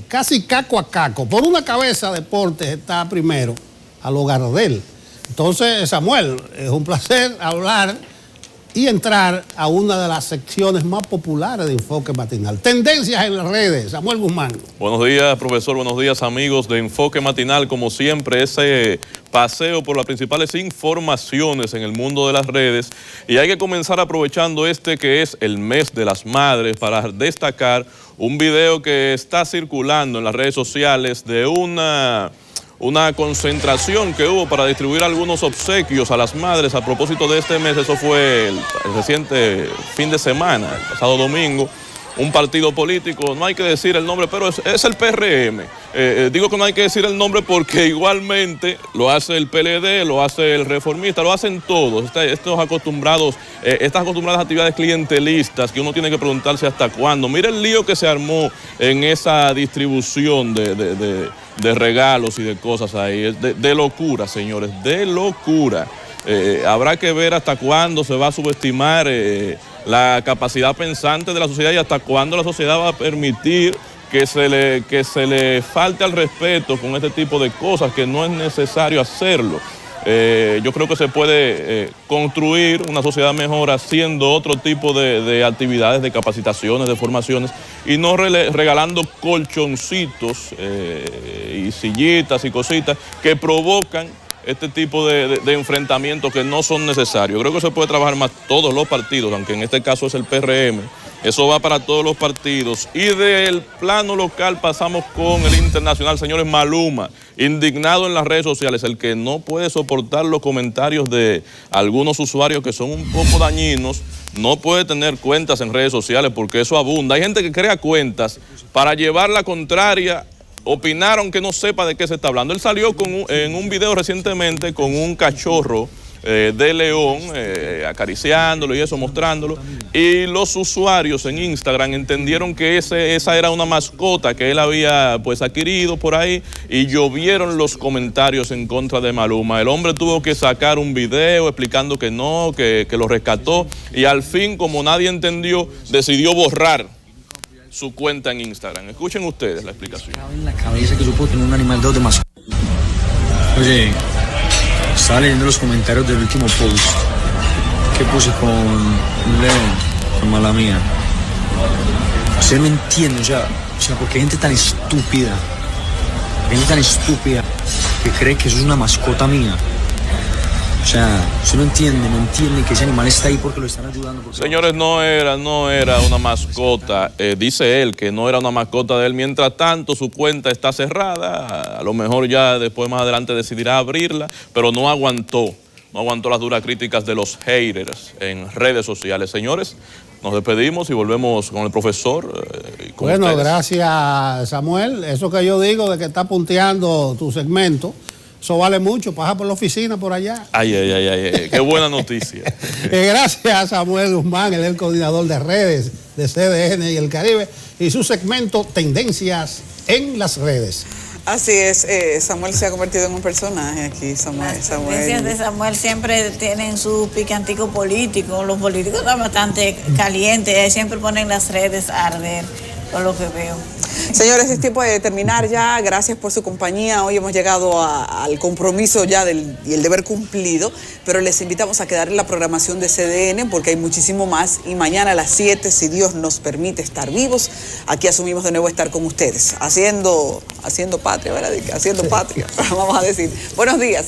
Speaker 3: casi caco a caco. Por una cabeza, deportes está primero a lo Gardel. Entonces, Samuel, es un placer hablar y entrar a una de las secciones más populares de Enfoque Matinal. Tendencias en las redes. Samuel Guzmán.
Speaker 7: Buenos días, profesor. Buenos días, amigos de Enfoque Matinal. Como siempre, ese paseo por las principales informaciones en el mundo de las redes. Y hay que comenzar aprovechando que es el mes de las madres, para destacar un video que está circulando en las redes sociales de una concentración que hubo para distribuir algunos obsequios a las madres a propósito de este mes. Eso fue el reciente fin de semana, el pasado domingo. Un partido político, no hay que decir el nombre, pero es el PRM. Digo que no hay que decir el nombre porque igualmente lo hace el PLD, lo hace el Reformista, lo hacen todos. Estas acostumbradas actividades clientelistas que uno tiene que preguntarse hasta cuándo. Mira el lío que se armó en esa distribución de regalos y de cosas ahí. De locura, señores, de locura. Habrá que ver hasta cuándo se va a subestimar la capacidad pensante de la sociedad, y hasta cuándo la sociedad va a permitir que se le falte al respeto con este tipo de cosas, que no es necesario hacerlo. Yo creo que se puede construir una sociedad mejor haciendo otro tipo de actividades, de capacitaciones, de formaciones, y no regalando colchoncitos y sillitas y cositas que provocan este tipo de enfrentamientos que no son necesarios. Creo que se puede trabajar más todos los partidos, aunque en este caso es el PRM. Eso va para todos los partidos. Y del plano local pasamos con el internacional. Señores, Maluma, indignado en las redes sociales, el que no puede soportar los comentarios de algunos usuarios que son un poco dañinos, no puede tener cuentas en redes sociales porque eso abunda. Hay gente que crea cuentas para llevar la contraria, opinar aunque no sepa de qué se está hablando. Él salió en un video recientemente con un cachorro de león, acariciándolo y eso, mostrándolo, y los usuarios en Instagram entendieron que esa era una mascota que él había pues adquirido por ahí, y llovieron los comentarios en contra de Maluma. El hombre tuvo que sacar un video explicando que no, que lo rescató, y al fin, como nadie entendió, decidió borrar su cuenta en Instagram. Escuchen ustedes la explicación.
Speaker 8: En la cabeza que yo puedo tener un animal de mascota. Oye, estaba leyendo los comentarios del último post que puse con un león, con mala mía. Usted no entiende, o sea, porque hay gente tan estúpida que cree que eso es una mascota mía. O sea, usted no entiende que ese animal está ahí porque lo están ayudando.
Speaker 7: Señores, no era una mascota. Dice él que no era una mascota de él. Mientras tanto, su cuenta está cerrada. A lo mejor ya después, más adelante, decidirá abrirla, pero no aguantó las duras críticas de los haters en redes sociales. Señores, nos despedimos y volvemos con el profesor.
Speaker 3: Bueno,
Speaker 7: ustedes.
Speaker 3: Gracias, Samuel. Eso que yo digo de que está punteando tu segmento, eso vale mucho. Pasa por la oficina por allá.
Speaker 7: Ay, qué buena noticia.
Speaker 3: Gracias a Samuel Guzmán, él es el coordinador de redes de CDN y el Caribe y su segmento Tendencias en las redes.
Speaker 1: Así es, Samuel se ha convertido en un personaje aquí, Samuel.
Speaker 2: Las tendencias de Samuel siempre tienen su picantico político, los políticos están bastante calientes, siempre ponen las redes a arder, por lo que veo.
Speaker 1: Señores, es tiempo de terminar ya. Gracias por su compañía. Hoy hemos llegado al compromiso ya y el deber cumplido, pero les invitamos a quedar en la programación de CDN porque hay muchísimo más y mañana a las 7, si Dios nos permite estar vivos, aquí asumimos de nuevo estar con ustedes, haciendo patria, ¿verdad? Haciendo patria, vamos a decir. Buenos días.